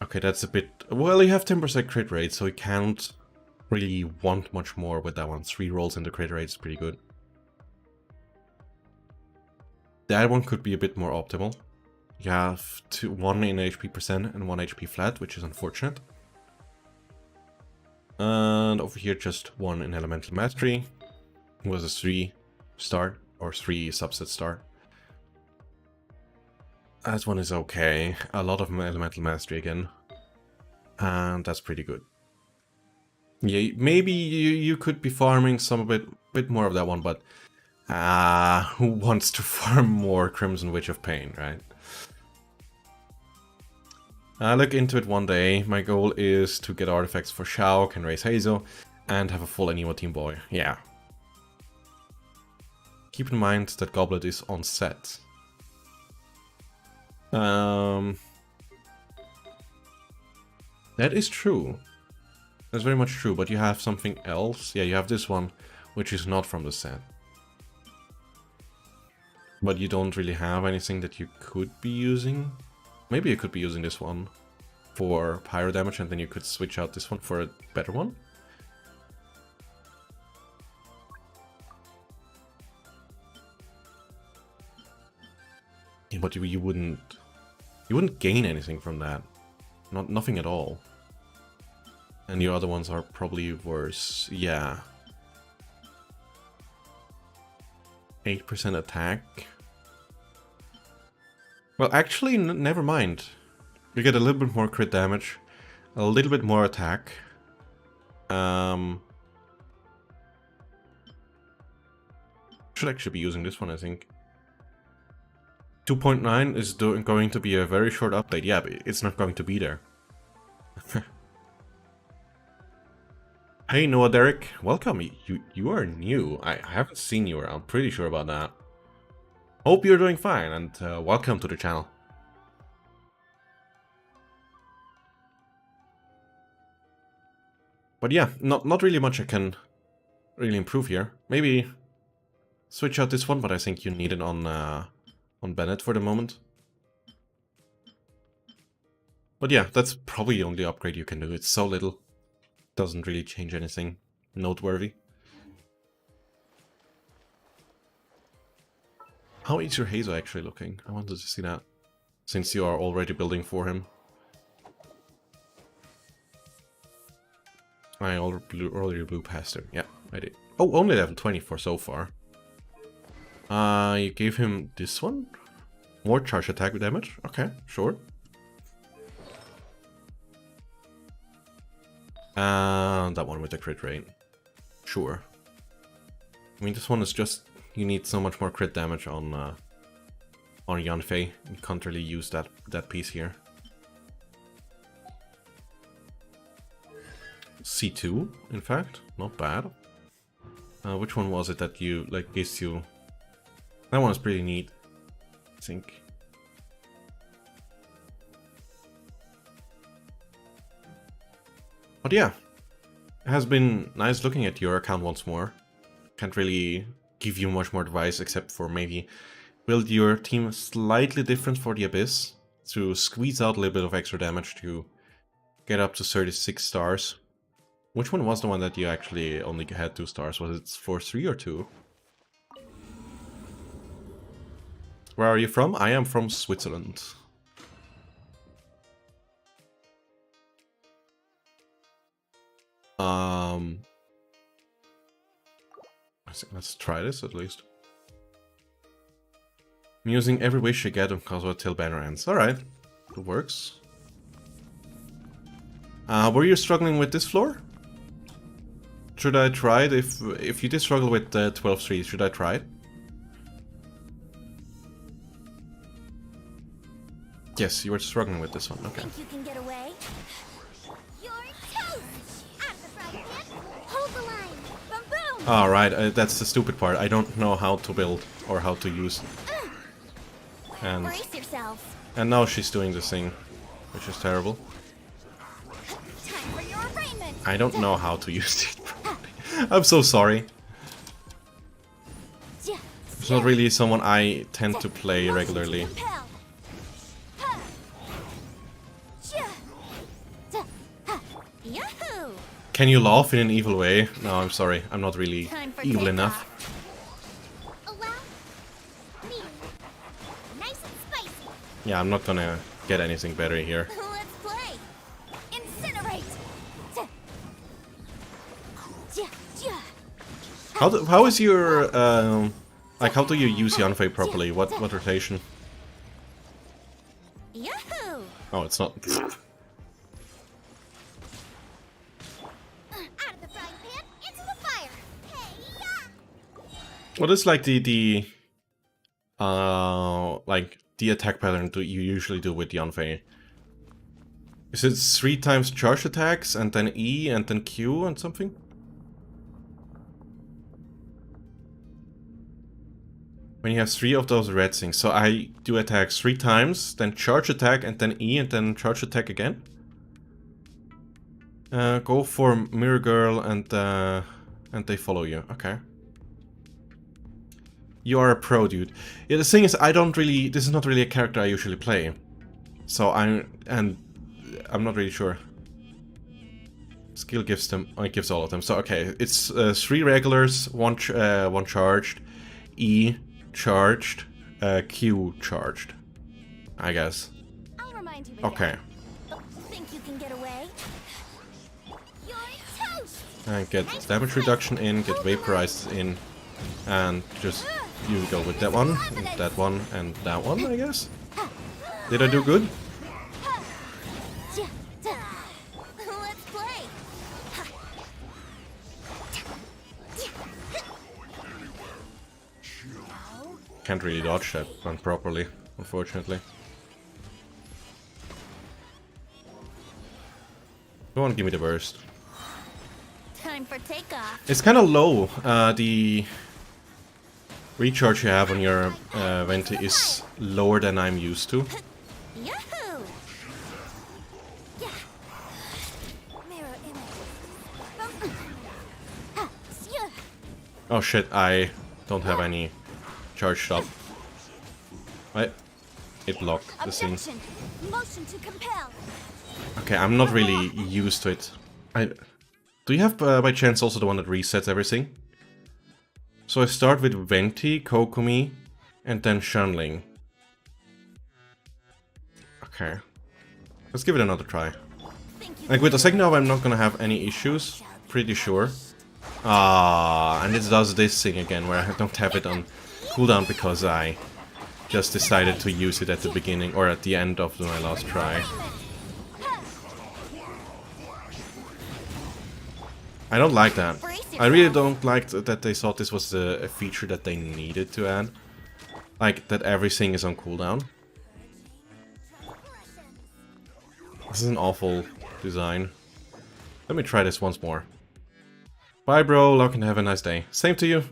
Okay, that's a bit... Well, you have 10% crit rate, so you can't really want much more with that one. 3 rolls in the crit rate is pretty good. That one could be a bit more optimal. You have 1 in HP percent and 1 HP flat, which is unfortunate. And over here, just 1 in Elemental Mastery. It was a 3 star, or 3 subset star. That one is okay. A lot of Elemental Mastery again. And that's pretty good. Yeah, maybe you could be farming some bit more of that one, but... who wants to farm more Crimson Witch of Pain, right? I'll look into it one day. My goal is to get artifacts for Shao, can raise Hazel, and have a full Anemo Team Boy. Yeah. Keep in mind that Goblet is on set. That is true. That's very much true, but you have something else. Yeah, you have this one, which is not from the set. But you don't really have anything that you could be using. Maybe you could be using this one for pyro damage, and then you could switch out this one for a better one. Yeah, but you wouldn't gain anything from that. Nothing at all. And your other ones are probably worse. Yeah. 8% attack. Well, actually, never mind. You get a little bit more crit damage, a little bit more attack. Should actually be using this one, I think. 2.9 is going to be a very short update. Yeah, but it's not going to be there. Hey Noah Derek, welcome. You are new. I haven't seen you around. Pretty sure about that. Hope you're doing fine, and welcome to the channel. But yeah, not really much I can really improve here. Maybe switch out this one, but I think you need it on Bennett for the moment. But yeah, that's probably the only upgrade you can do. It's so little. Doesn't really change anything noteworthy. How is your Hazel actually looking? I wanted to see that. Since you are already building for him. I already blew past him. Yeah, I did. Oh, only level 24 so far. You gave him this one? More charge attack damage? Okay, sure. And that one with the crit rate. Sure. I mean, this one is just... You need so much more crit damage on Yanfei. You can't really use that piece here. C2, in fact. Not bad. Which one was it that you, like, gives you... That one is pretty neat, I think. But yeah, it has been nice looking at your account once more. Can't really give you much more advice except for maybe build your team slightly different for the Abyss to squeeze out a little bit of extra damage to get up to 36 stars. Which one was the one that you actually only had 2 stars? Was it for 3 or 2? Where are you from? I am from Switzerland. Let's try this at least. I'm using every wish I get on Kazuha till banner ends. Alright, it works. Were you struggling with this floor? Should I try it? If you did struggle with 12-3, should I try it? Yes, you were struggling with this one. Okay. Think you can get away? You're toast! Out of the frying pan, hold the line! Boom boom! Alright, that's the stupid part. I don't know how to build or how to use. And Brace yourselves! and now she's doing this thing, which is terrible. Time for your arraignment! I don't know how to use it properly. I'm so sorry. It's not really someone I tend to play regularly. Yahoo! Can you laugh in an evil way? No, I'm sorry. I'm not really evil enough. Allow me. Nice and spicy. Yeah, I'm not gonna get anything better here. Let's play. Incinerate. How is your like how do you use Yanfei properly? What rotation? Yahoo! Oh, it's not. Out of the frying pan, into the fire. Hey-ya! What is like the attack pattern do you usually do with Yanfei? Is it 3 times charge attacks and then E and then Q and something? When you have 3 of those red things, so I do attacks 3 times, then charge attack and then E and then charge attack again. Go for Mirror Girl and they follow you. Okay. You are a pro, dude. Yeah, the thing is, I don't really. This is not really a character I usually play, so I'm not really sure. Skill gives them. It gives all of them. So okay, it's 3 regulars, one charged, E charged, Q charged. I guess. I'll remind you Okay. Think you can get away? You're toast! And get damage reduction in, get vaporized in, and just you go with that one, and that one, I guess. Did I do good? Let's play! Can't really dodge that one properly, unfortunately. Go on, give me the burst. Time for takeoff. It's kind of low. The recharge you have on your Venti is lower than I'm used to. Yahoo! Yeah. Mirror image. Oh shit, I don't have any charged up. It blocked the thing. Objection. Motion to compel. Okay, I'm not really used to it. Do you have by chance also the one that resets everything? So I start with Venti, Kokomi, And then Shanling. Okay. Let's give it another try. Like with the second job I'm not gonna have any issues. Pretty sure. And it does this thing again where I don't have it on cooldown because I just decided to use it at the beginning or at the end of my last try. I don't like that. I really don't like that they thought this was a feature that they needed to add. Like, that everything is on cooldown. This is an awful design. Let me try this once more. Bye bro, luck and have a nice day. Same to you.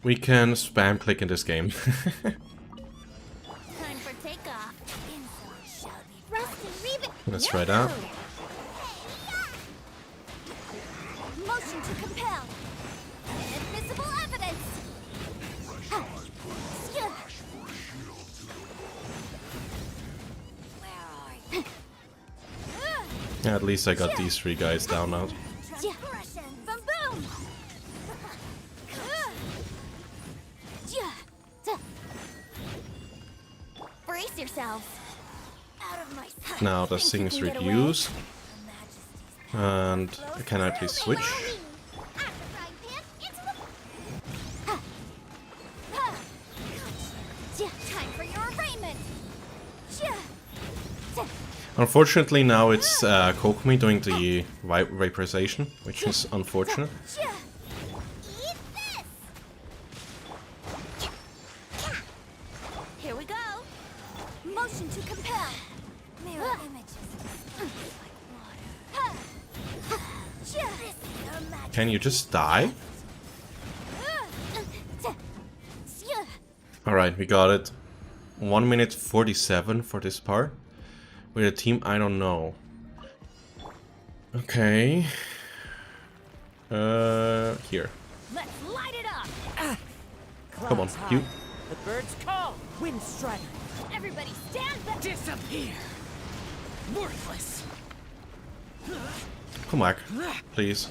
We can spam click in this game. Time for takeoff. Let's try that. Motion to compel. Admissible evidence. Where are you? Yeah, at least I got these three guys down now. Boom boom. Brace yourselves. Out of my sight. Now the thing is reduced. And can I please switch? Time for your arraignment. Unfortunately now it's Kokomi doing the vaporization, which is unfortunate. Eat this. Here we go. Motion to compel. Mirror images. Can you just die? Alright, we got it. 1 minute 47 for this part. With a team I don't know. Okay. Here. Let's light it up! Come on, Clouds high. you. The birds call! Wind strider! Everybody stand back. Disappear! Worthless! Come back, please.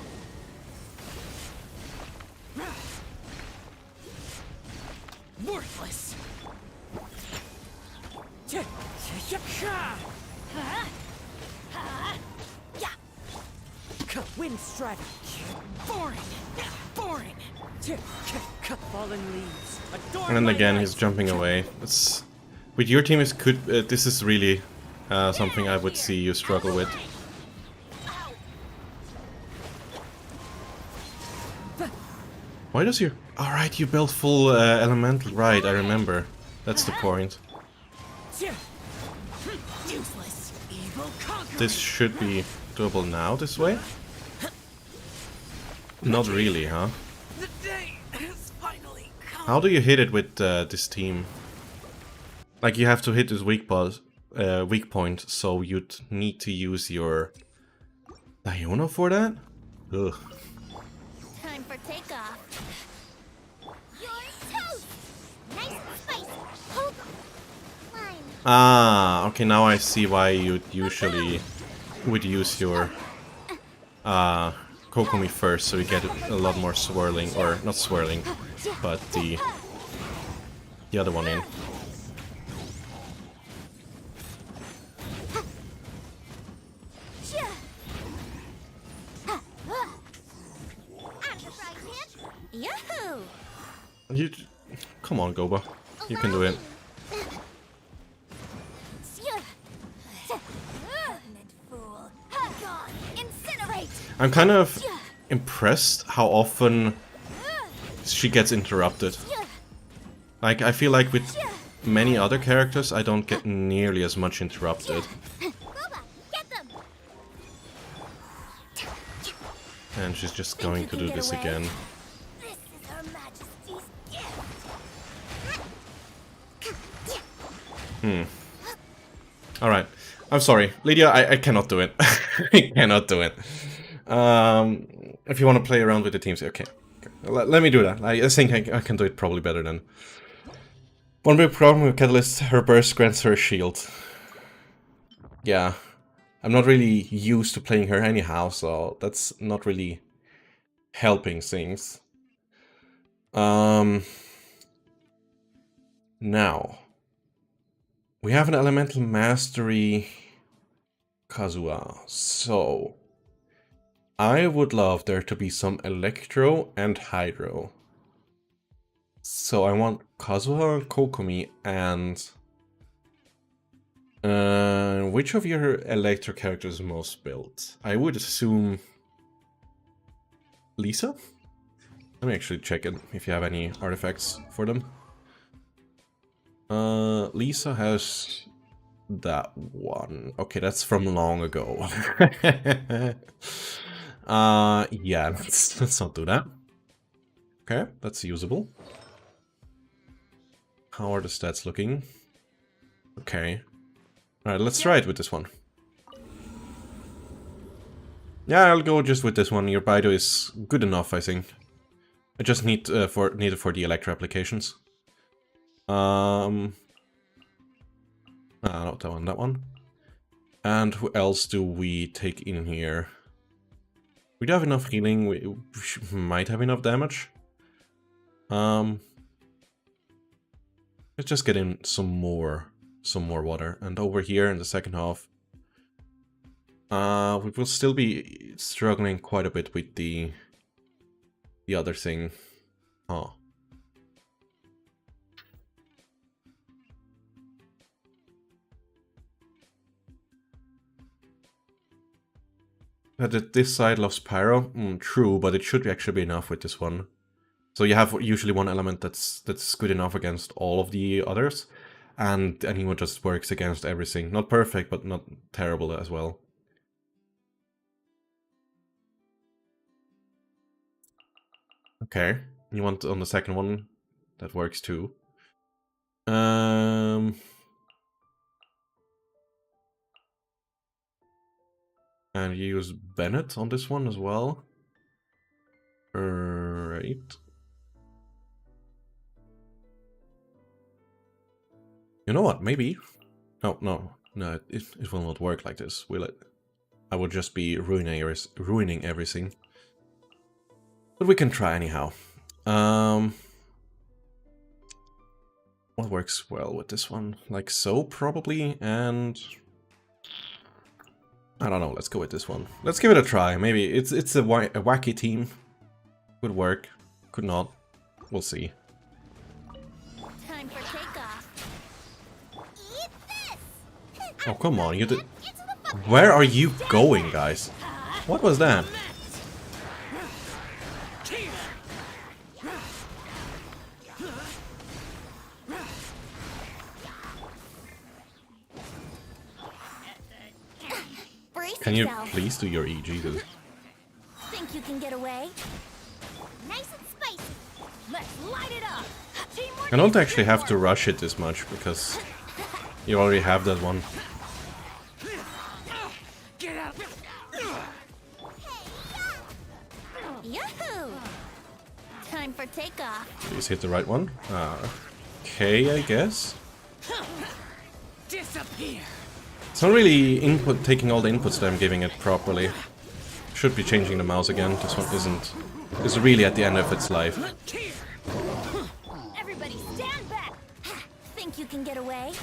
Worthless! Wind strider! Boring! Boring! Fallen leaves! And then again he's jumping away. It's with your team is could this is really something I would see you struggle with. Why does your... Alright, you built full elemental. Right, I remember. That's the point. Useless! Evil conqueror! This should be doable now, this way? Not really, huh? The day has finally come! How do you hit it with this team? Like, you have to hit this weak point, so you'd need to use your... Diona for that? Ugh. Time for takeoff. You're toast. Nice and spicy. Hold on. Climb. Ah, okay, now I see why you'd usually would use your Kokomi first, so you get a lot more swirling, or not swirling, but the other one in. Yahoo! You, come on, Goba, you can do it. Incinerate! I'm kind of impressed how often she gets interrupted. Like, I feel like with many other characters, I don't get nearly as much interrupted. Boba, get them! And she's just going to do this again. This is Her Majesty's gift! Alright. I'm sorry. Lydia, I cannot do it. I cannot do it. If you want to play around with the teams, okay. Let me do that. I think I can do it probably better than... One big problem with Catalyst, her burst grants her a shield. Yeah. I'm not really used to playing her anyhow, so that's not really helping things. Now we have an elemental mastery Kazuha, so I would love there to be some electro and hydro. So I want Kazuha, Kokomi, and which of your electro characters is most built? I would assume Lisa? Let me actually check it if you have any artifacts for them. Lisa has that one. Okay, that's from long ago. Yeah, let's not do that. Okay, that's usable. How are the stats looking? Okay. Alright, let's try it with this one. Yeah, I'll go just with this one. Your Baidu is good enough, I think. I just need it for the electro applications. Not that one, that one. And who else do we take in here? We do have enough healing, we might have enough damage. Let's just get in some more water. And over here in the second half, we will still be struggling quite a bit with the other thing. Oh. That this side loves pyro? True, but it should actually be enough with this one. So you have usually one element that's good enough against all of the others, and anyone just works against everything. Not perfect, but not terrible as well. Okay, you want on the second one? That works too. And you use Bennett on this one as well. Right. You know what? Maybe. No. It will not work like this, will it? I would just be ruining everything. But we can try anyhow. What works well with this one? Like so, probably, and I don't know. Let's go with this one. Let's give it a try. Maybe it's a wacky team. Could work. Could not. We'll see. Time for takeoff. Eat this! Oh come on! You did. Where are you going, guys? What was that? Brace Can you yourself. please do your EG, dude? Think you can get away? Nice and spicy. Let's light it up. Teamwork. I don't actually have to rush it this much because you already have that one. Get out! Yahoo! Time for takeoff. Please hit the right one. Okay, I guess. Disappear! It's not really taking all the inputs that I'm giving it properly. Should be changing the mouse again. This one is really at the end of its life. Everybody stand back. Think you can get away?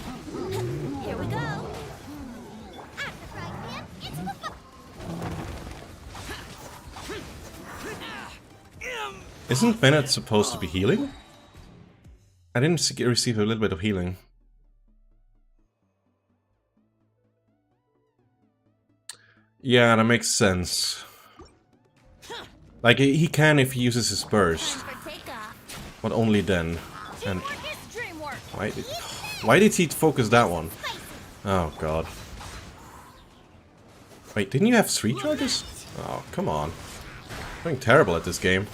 Here we go. At the frying pan, into the Isn't Bennett supposed to be healing? I didn't receive a little bit of healing. Yeah, that makes sense. Like, he can if he uses his burst, Time for takeoff. but only then. And Teamwork is dreamwork. why did he focus that one? Oh god. Wait, didn't you have 3 charges? Oh, come on. I'm doing terrible at this game.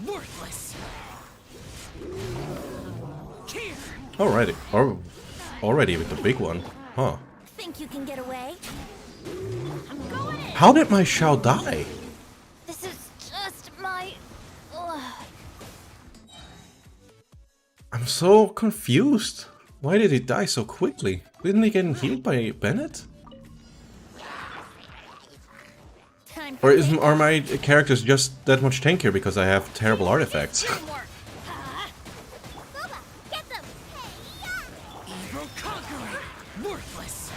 Worthless! Here! Alrighty. Already with the big one. Huh. Think you can get away? I'm going in. How did my Shao die? This is just my... I'm so confused. Why did he die so quickly? Didn't he get healed by Bennett? Time time for are my characters just that much tankier because I have terrible artifacts? teamwork. Boba, get them. Hey, Evil conqueror. Worthless.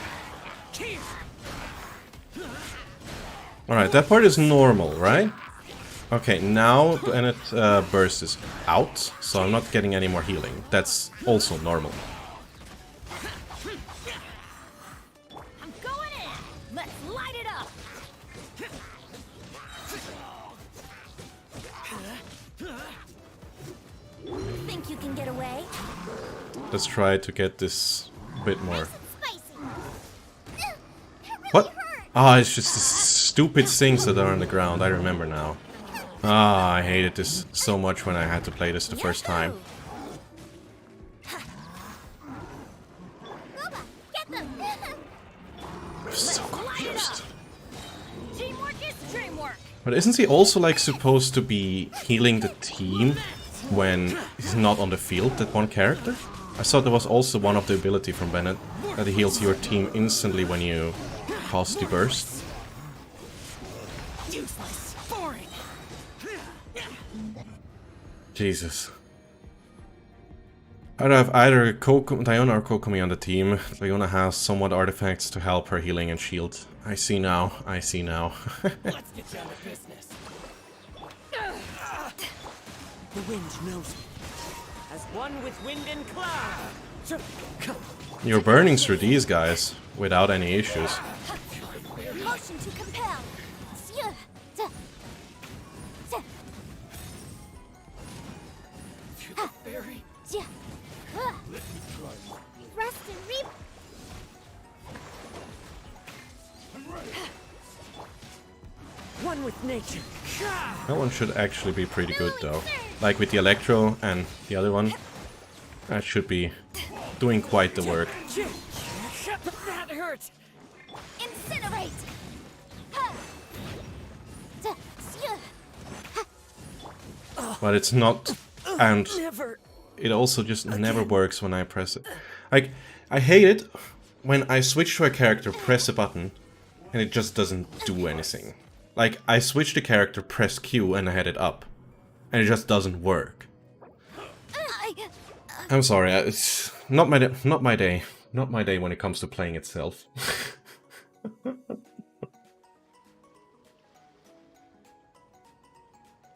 Here. Alright, that part is normal, right? Okay, now Bennett burst is out, so I'm not getting any more healing. That's also normal. I'm going in. Let's light it up. Think you can get away? Let's try to get this bit more. Spicy. That really What? hurt. Ah, it's just the stupid things that are on the ground. I remember now. Ah, I hated this so much when I had to play this the first time. Boba, get them. I'm so confused. Teamwork is dreamwork. But isn't he also like supposed to be healing the team when he's not on the field, that one character? I thought there was also one of the ability from Bennett that he heals your team instantly when you cast the burst. Useless. Boring. Jesus. I'd have either Diona or Kokomi on the team. Diona has somewhat artifacts to help her healing and shield. I see now. I see now. Let's get down to business. The wind knows me. As one with wind and cloud. You're burning through these guys without any issues. Motion to compel. Fairy. Rest and reap. One with nature. That one should actually be pretty good though. Like with the Electro and the other one. That should be doing quite the work. That hurt. Incinerate. But it's not, and Never. it also just never works when I press it. Like, I hate it when I switch to a character, press a button, and it just doesn't do anything. Like, I switch the character, press Q, and I had it up. And it just doesn't work. I'm sorry, it's not my day. Not my day when it comes to playing itself.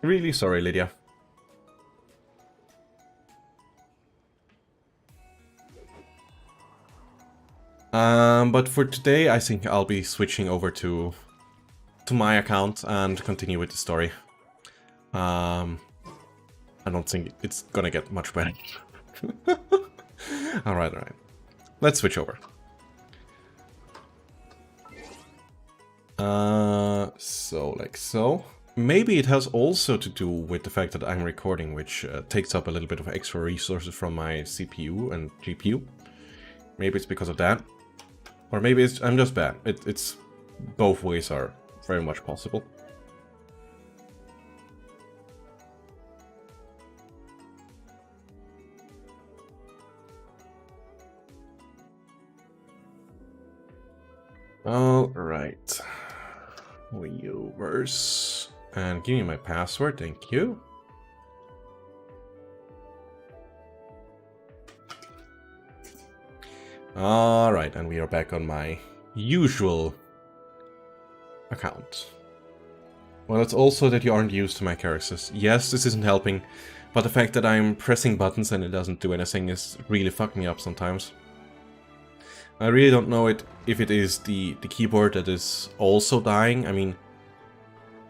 Really sorry, Lydia. But for today, I think I'll be switching over to my account and continue with the story. I don't think it's gonna get much better. Alright. Let's switch over. So like so. Maybe it has also to do with the fact that I'm recording, which takes up a little bit of extra resources from my CPU and GPU. Maybe it's because of that. Or maybe I'm just bad. It's both ways are very much possible. Alright. Weverse. And give me my password, thank you. Alright, and we are back on my usual account. Well, it's also that you aren't used to my characters. Yes, this isn't helping, but the fact that I'm pressing buttons and it doesn't do anything is really fucking me up sometimes. I really don't know if it is the keyboard that is also dying. I mean,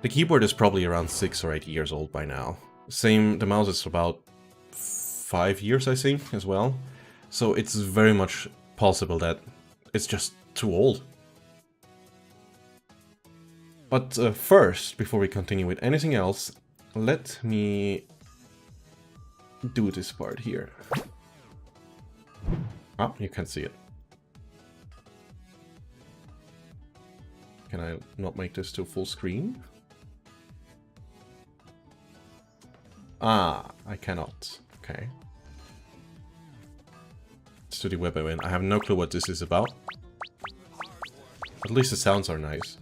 the keyboard is probably around 6 or 8 years old by now. The mouse is about 5 years, I think, as well. So it's very much possible that it's just too old. But first, before we continue with anything else, let me do this part here. Ah, you can see it. Can I not make this to full screen? Ah, I cannot. Okay. Let's do the web event. I have no clue what this is about. At least the sounds are nice.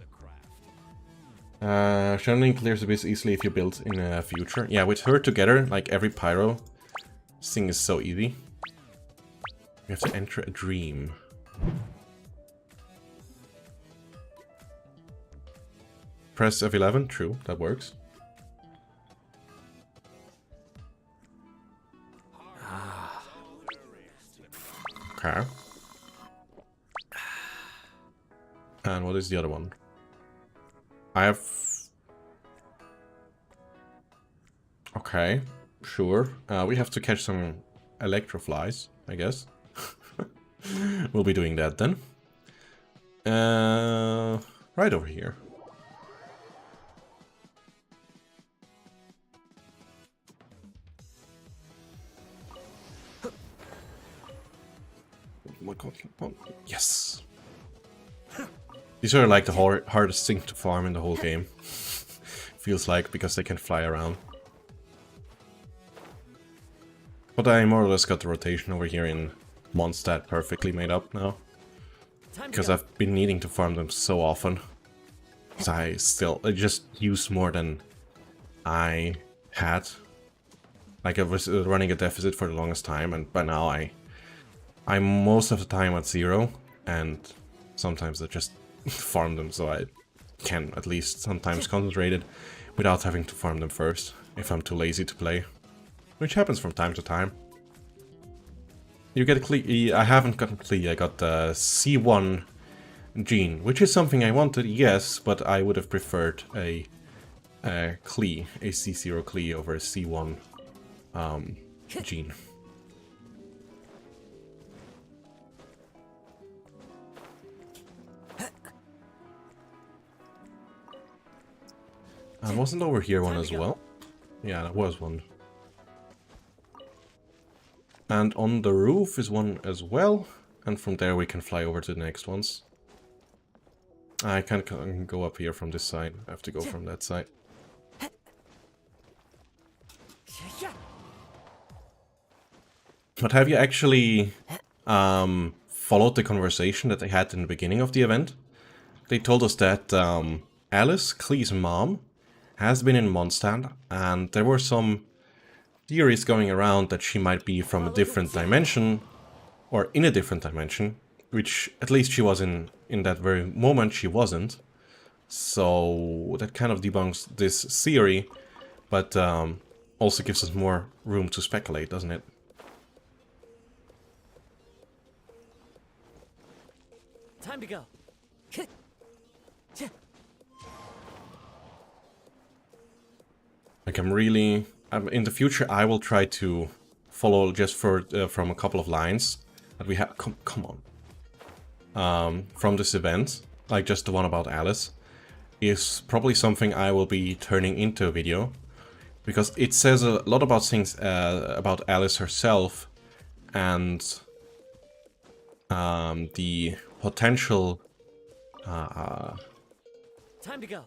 Channeling clears the abyss easily if you build in a future. Yeah, with her together, like every pyro thing is so easy. You have to enter a dream. Press F11, true, that works. Okay. And what is the other one? I have... Okay, sure. We have to catch some electroflies, I guess. We'll be doing that then. Right over here. Oh my god. Oh, yes! These are like the hardest thing to farm in the whole game. Feels like, because they can fly around. But I more or less got the rotation over here in Mondstadt perfectly made up now. Because I've been needing to farm them so often. So I just used more than I had. Like I was running a deficit for the longest time, and by now I'm most of the time at 0, and sometimes I just farm them so I can at least sometimes concentrate it without having to farm them first if I'm too lazy to play. Which happens from time to time. You get a Klee. I haven't gotten Klee, I got the C1 gene, which is something I wanted, yes, but I would have preferred a Klee, a C0 Klee over a C1 gene. And wasn't over here one as well? Yeah, there was one. And on the roof is one as well, and from there we can fly over to the next ones. I can't go up here from this side, I have to go from that side. But have you actually followed the conversation that they had in the beginning of the event? They told us that Alice, Klee's mom, has been in Mondstadt, and there were some theories going around that she might be from a different dimension, or in a different dimension, which at least she was in that very moment she wasn't. So that kind of debunks this theory, but also gives us more room to speculate, doesn't it? Time to go. Like in the future I will try to follow just from a couple of lines that we have. Come on. From this event, like just the one about Alice, is probably something I will be turning into a video, because it says a lot about things about Alice herself and the potential Time to go.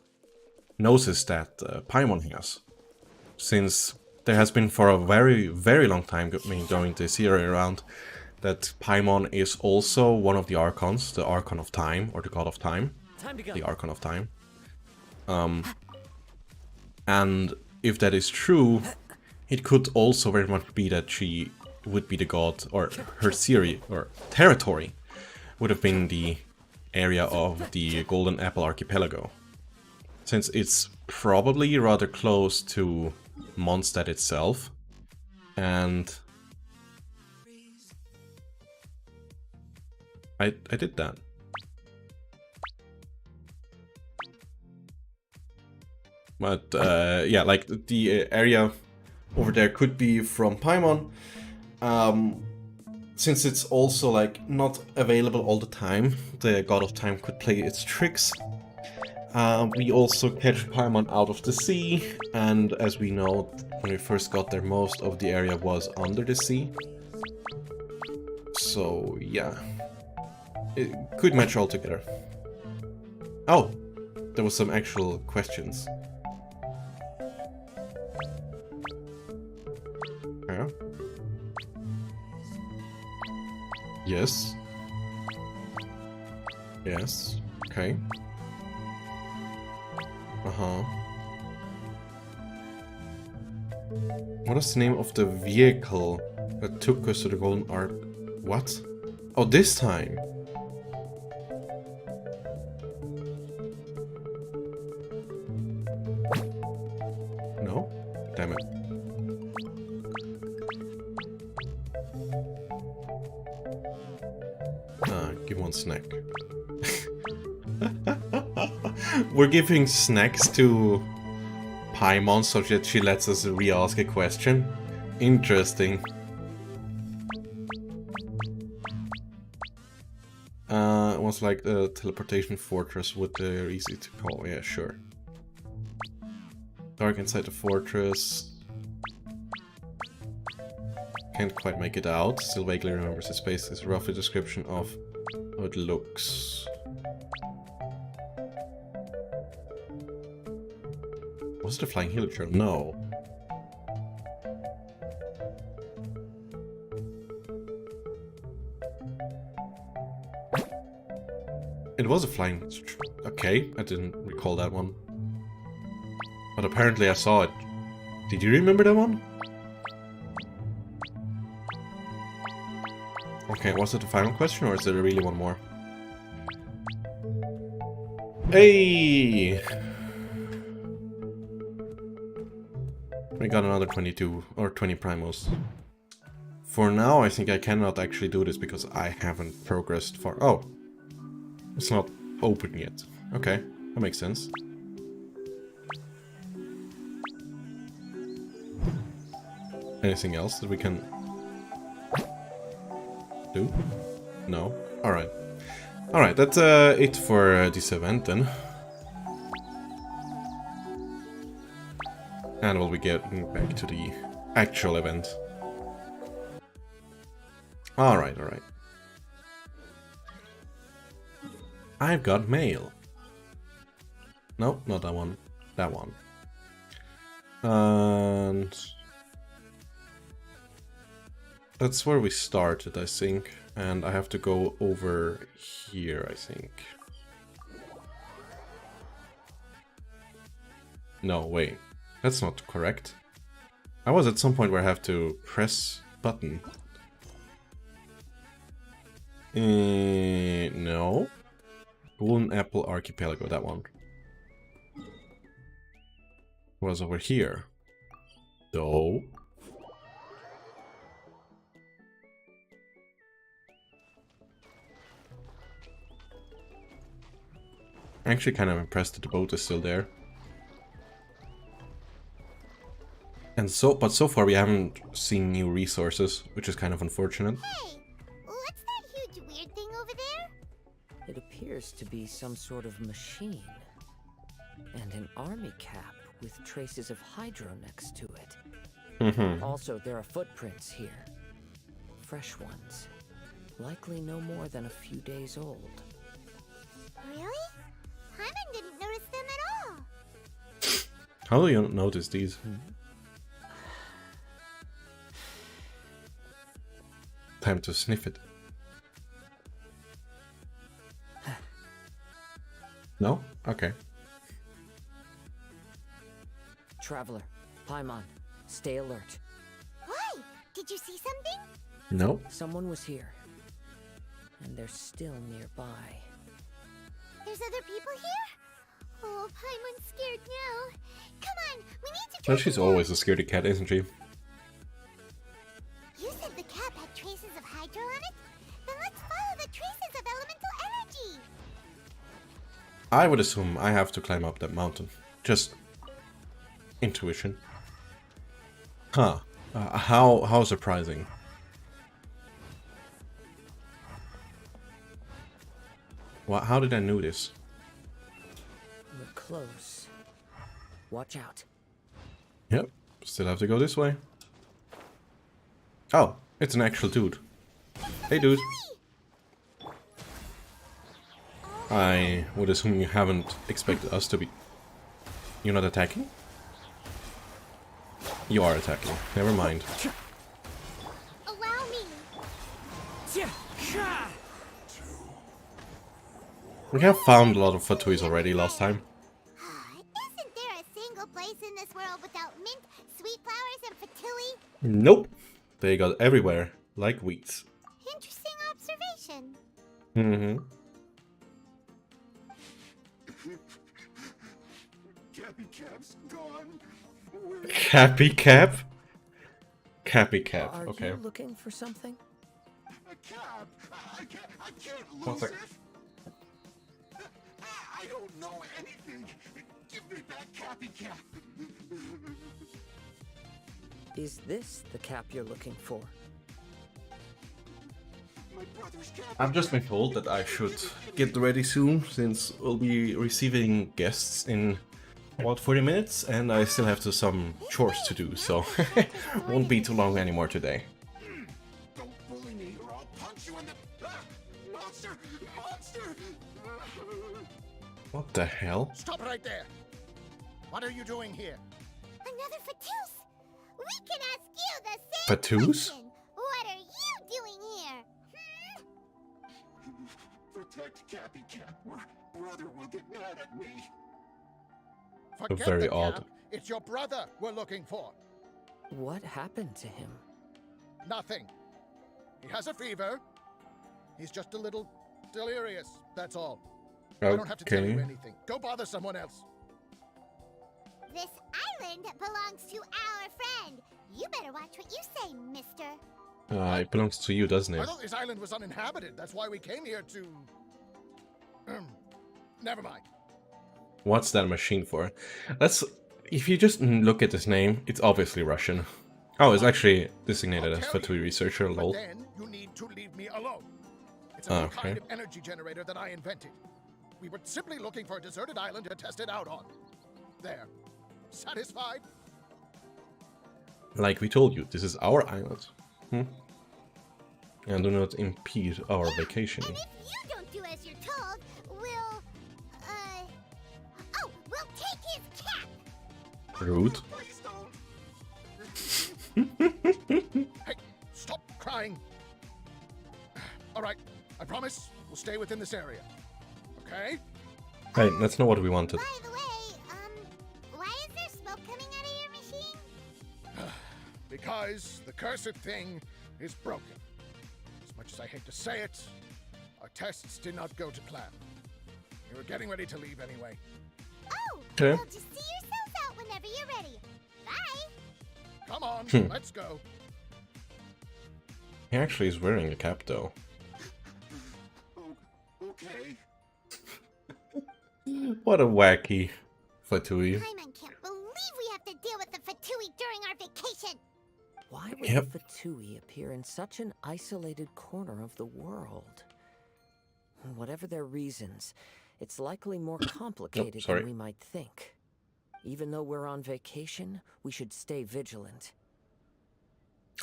gnosis that Paimon has. Since there has been for a very, very long time going this theory around that Paimon is also one of the Archons, the Archon of Time, or the God of Time. Time to go. The Archon of Time. And if that is true, it could also very much be that she would be the god, or her theory, or territory, would have been the area of the Golden Apple Archipelago. Since it's probably rather close to Mondstadt itself, and I did that. But yeah, like the area over there could be from Paimon, since it's also like not available all the time. The God of Time could play its tricks. We also catch Paimon out of the sea, and as we know, when we first got there, most of the area was under the sea. So yeah, it could match all together. Oh, there was some actual questions. Yeah. Yes. Yes. Okay. Uh-huh. What is the name of the vehicle that took us to the Golden Ark? What? Oh, this time! No? Damn it. Give one snack. We're giving snacks to Paimon so that she lets us re-ask a question. Interesting. It was like the teleportation fortress with the easy to call. Yeah, sure. Dark inside the fortress. Can't quite make it out. Still vaguely remembers the space. Is roughly description of how it looks. Was it a flying villager? No. It was a flying... Okay, I didn't recall that one. But apparently I saw it. Did you remember that one? Okay, was it the final question or is there really one more? Hey! We got another 22 or 20 primos. For now, I think I cannot actually do this because I haven't progressed far. Oh! It's not open yet. Okay, that makes sense. Anything else that we can do? No? Alright. Alright, that's it for this event then. And we'll be getting back to the actual event. Alright, alright. I've got mail. No, not that one. That one. And... that's where we started, I think. And I have to go over here, I think. No, wait. That's not correct. I was at some point where I have to press button. No. Golden Apple Archipelago, that one. Was over here. Though. I'm actually kind of impressed that the boat is still there. And but so far we haven't seen new resources, which is kind of unfortunate. Hey, what's that huge weird thing over there? It appears to be some sort of machine. And an army cap with traces of hydro next to it. Also, there are footprints here. Fresh ones. Likely no more than a few days old. Really? Paimon didn't notice them at all. How do you not notice these? Time to sniff it. No? Okay. Traveler, Paimon, stay alert. Why? Did you see something? No. Someone was here. And they're still nearby. There's other people here? Oh, Paimon's scared now. Come on, we need to Well, track she's them down. always a scaredy cat, isn't she? You said the cap had traces of hydro on it? Then let's follow the traces of elemental energy. I would assume I have to climb up that mountain. Just intuition. Huh. How surprising. Well, how did I know this? We're close. Watch out. Yep. Still have to go this way. Oh, it's an actual dude. Hey, dude. I would assume you haven't expected us to be... You're not attacking? You are attacking. Never mind. Allow me. We have found a lot of Fatuis already last time. Isn't Nope. They got everywhere, like weeds. Interesting observation. Mm-hmm. Cappy Cap's gone. Where Cappy Cap? Cappy Cap, Are okay. you looking for something? a cap? I can't One lose sec. it. I don't know anything. Give me back Cappy Cap. Is this the cap you're looking for? My brother's Cappy I've just been told that I should get ready soon, since we'll be receiving guests in about 40 minutes, and I still have some chores to do, so won't be too long anymore today. Don't bully me or I'll punch you in the... Monster! Monster! What the hell? Stop right there! What are you doing here? Another Fatus. We can ask you the same Fatus? question. What are you doing here? Protect Cappy Cap or brother will get mad at me. Forget Very the odd. cap. It's your brother we're looking for. What happened to him? Nothing. He has a fever. He's just a little delirious, that's all. I don't have to tell you Okay. anything. Go bother someone else. This island belongs to our friend. You better watch what you say, mister. It belongs to you, doesn't I it? thought this island was uninhabited. That's why we came here to... Never mind. What's that machine for? Let's... If you just look at this name, it's obviously Russian. Oh, it's actually designated I'll as tell Fatui you, researcher, but lol. then you need to leave me alone. It's a new Okay. kind of energy generator that I invented. We were simply looking for a deserted island to test it out on. There. Satisfied? Like we told you, this is our island. And do not impede our vacation. And if you don't do as you're told, we'll, oh, we'll take his cap. Rude. Please don't. Hey, stop crying. All right, I promise we'll stay within this area. Okay? Hey, that's not what we wanted. By the way, why is there smoke coming out of your machine? Because the cursed thing is broken. As much as I hate to say it, our tests did not go to plan. We were getting ready to leave anyway. Oh, Okay. well, just see yourselves out whenever you're ready. Bye. Come on, let's go. He actually is wearing a cap, though. Okay. What a wacky Fatui. Paimon can't believe we have to deal with the Fatui during our vacation. Why would Yep. the Fatui appear in such an isolated corner of the world? Whatever their reasons, it's likely more complicated sorry. than we might think. Even though we're on vacation, we should stay vigilant.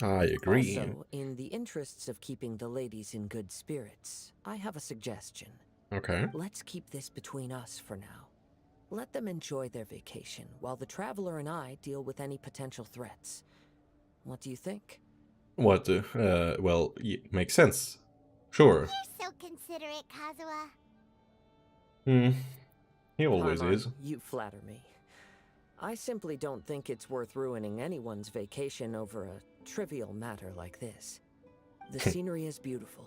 I agree. Also, in the interests of keeping the ladies in good spirits, I have a suggestion. Okay. Let's keep this between us for now. Let them enjoy their vacation, while the Traveler and I deal with any potential threats. What do you think? What? Well, makes sense. Sure. You're so considerate, Kazuha. He always Paimon, is. You flatter me. I simply don't think it's worth ruining anyone's vacation over a trivial matter like this. The scenery is beautiful.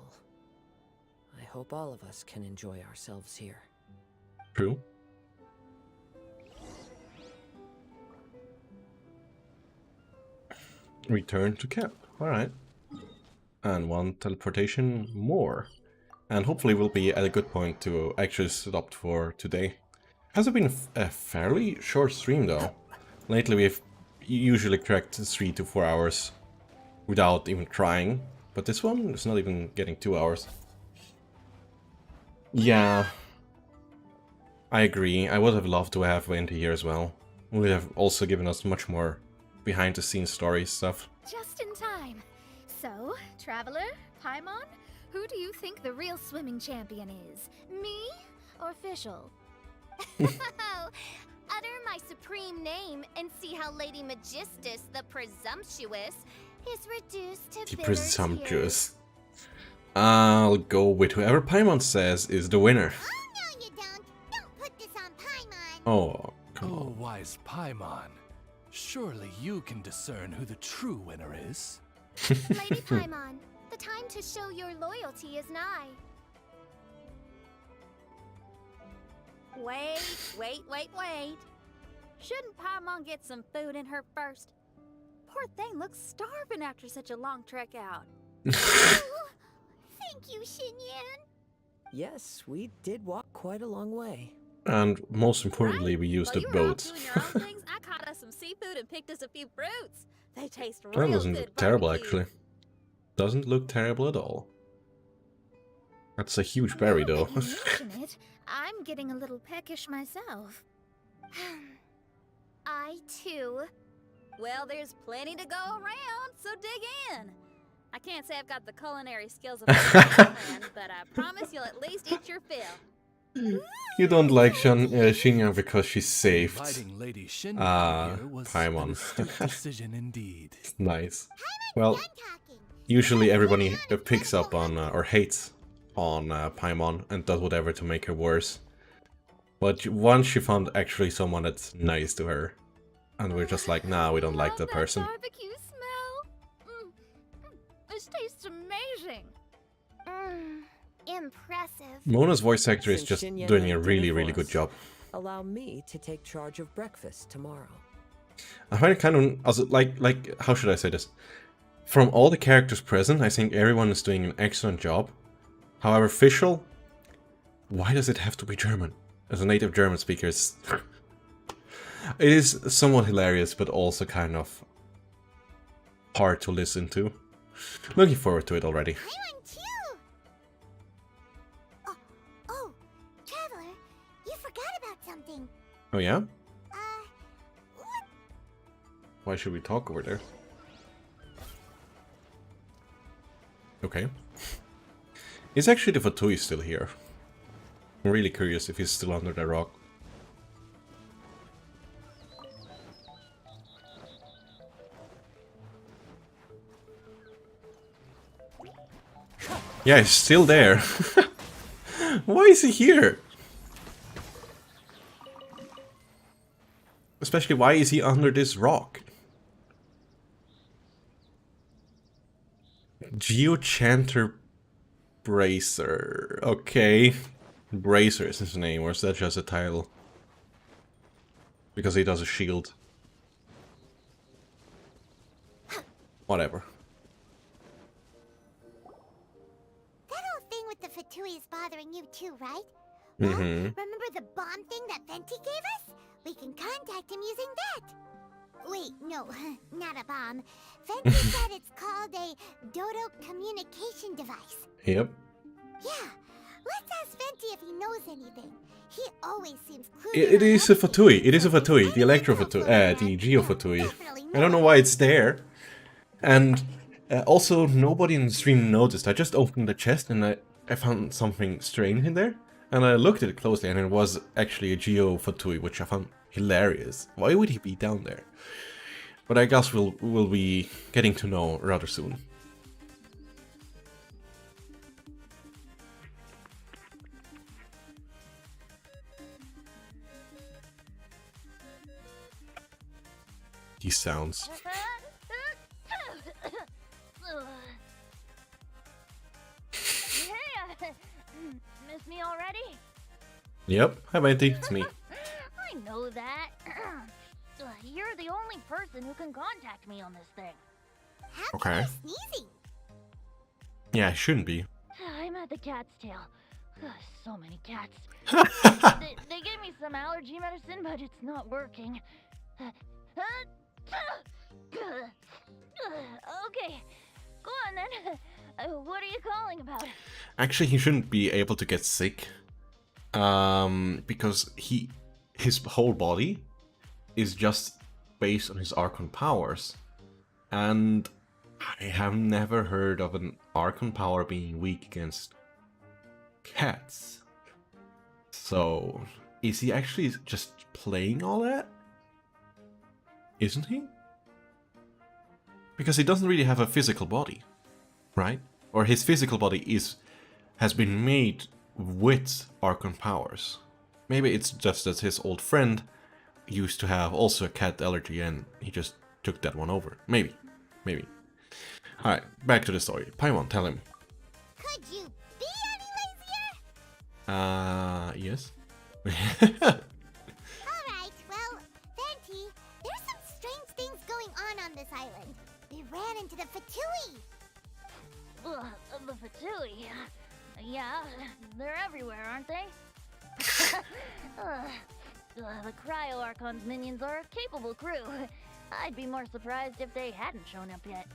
I hope all of us can enjoy ourselves here. True. Return to camp. Alright. And one teleportation more. And hopefully we'll be at a good point to actually stop for today. Has it been a fairly short stream though? Lately we've usually cracked 3 to 4 hours without even trying. But this one is not even getting 2 hours. Yeah. I agree. I would have loved to have Wendy here as well. Would have also given us much more behind the scenes story stuff. Just in time. So, Traveler, Paimon, who do you think the real swimming champion is? Me or Fischl? Oh, utter my supreme name and see how Lady Magistus the Presumptuous is reduced to The bitter presumptuous. I'll go with whoever Paimon says is the winner. tears. Oh, no, you don't. Don't put this on Paimon. Oh, come Oh, on. wise Paimon. Surely you can discern who the true winner is. Lady Paimon, the time to show your loyalty is nigh. Wait. Shouldn't Paimon get some food in her first? Poor thing looks starving after such a long trek out. Thank you, Xinyan. Yes, we did walk quite a long way. And most importantly, we used While the you were boats. out doing your own things, I caught us some seafood and picked us a few fruits. They taste real That doesn't good look terrible, barbecue. actually. Doesn't look terrible at all. That's a huge berry, Now though. that you mention it, I'm getting a little peckish myself. I too. Well, there's plenty to go around, so dig in. I can't say I've got the culinary skills of a man, but I promise you'll at least eat your fill. You don't like Xinyan because she saved Inviting Lady Xinyan here was an Paimon. astute decision indeed. Nice. Well, Done talking. usually everybody picks up on or hates on Paimon and does whatever to make her worse. But once she found actually someone that's nice to her, and we're just like, nah, we don't like the Love that person. barbecue smell. This tastes amazing. Impressive. Mona's voice actor is Since just Xinyan doing made a dinner really, for really good us, job. Allow me to take charge of breakfast tomorrow. I find it kind of also like how should I say this? From all the characters present, I think everyone is doing an excellent job. However, official, why does it have to be German? As a native German speaker, it is somewhat hilarious, but also kind of hard to listen to. Looking forward to it already. Paimon too. Oh, Traveler, you forgot about something. Oh yeah? What? Why should we talk over there? Okay. Is actually the Fatui still here? I'm really curious if he's still under the rock. Yeah, he's still there. Why is he here? Especially, why is he under this rock? Geochanter Bracer. Okay. Bracer is his name, or is that just a title? Because he does a shield. Whatever. That old thing with the Fatui is bothering you too, right? Mm-hmm. Remember the bomb thing that Venti gave us? We can contact him using that. Wait, no, not a bomb. Venti said it's called a Dodo communication device. Yep. Yeah, let's ask Venti if he knows anything. He always seems clueless. It is a Fatui. It is a Fatui. The Electro Fatui. The Geo Fatui. I don't know why it's there. And also, nobody in the stream noticed. I just opened the chest and I found something strange in there. And I looked at it closely and it was actually a Geo Fatui, which I found hilarious. Why would he be down there? But I guess we'll be getting to know rather soon. These sounds. Hey, miss me already? Yep. Hi, Venti. It's me. I know that. You're the only person who can contact me on this thing. How Okay. come you're sneezing? Yeah, I shouldn't be. I'm at the cat's tail. So many cats. They gave me some allergy medicine, but it's not working. Okay, go on then. What are you calling about? Actually, he shouldn't be able to get sick. Because his whole body is just based on his Archon powers. And I have never heard of an Archon power being weak against cats. So, is he actually just playing all that? Isn't he? Because he doesn't really have a physical body, right? Or his physical body has been made with Archon powers. Maybe it's just that his old friend used to have also a cat allergy and he just took that one over. Maybe. Maybe. Alright, back to the story. Paimon, tell him. Could you be any lazier? Yes. Alright, well, Venti, there's some strange things going on this island. We ran into the Fatui. Ugh, the Fatui. Yeah, they're everywhere, aren't they? The Cryo Archon's minions are a capable crew. I'd be more surprised if they hadn't shown up yet.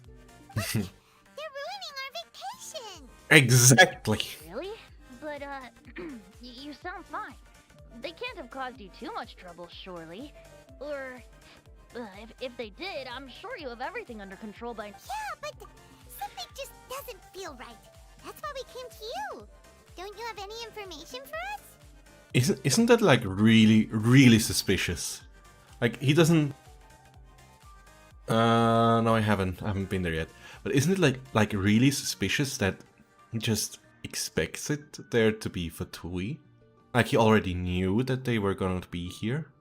They're ruining our vacation. Exactly. Really? But, you sound fine. They can't have caused you too much trouble, surely. Or, if they did, I'm sure you have everything under control by... Yeah, but something just doesn't feel right. That's why we came to you. Don't you have any information for us? Isn't that like really suspicious? Like he doesn't. No, I haven't been there yet. But isn't it like really suspicious that he just expects it there to be Fatui? Like he already knew that they were going to be here.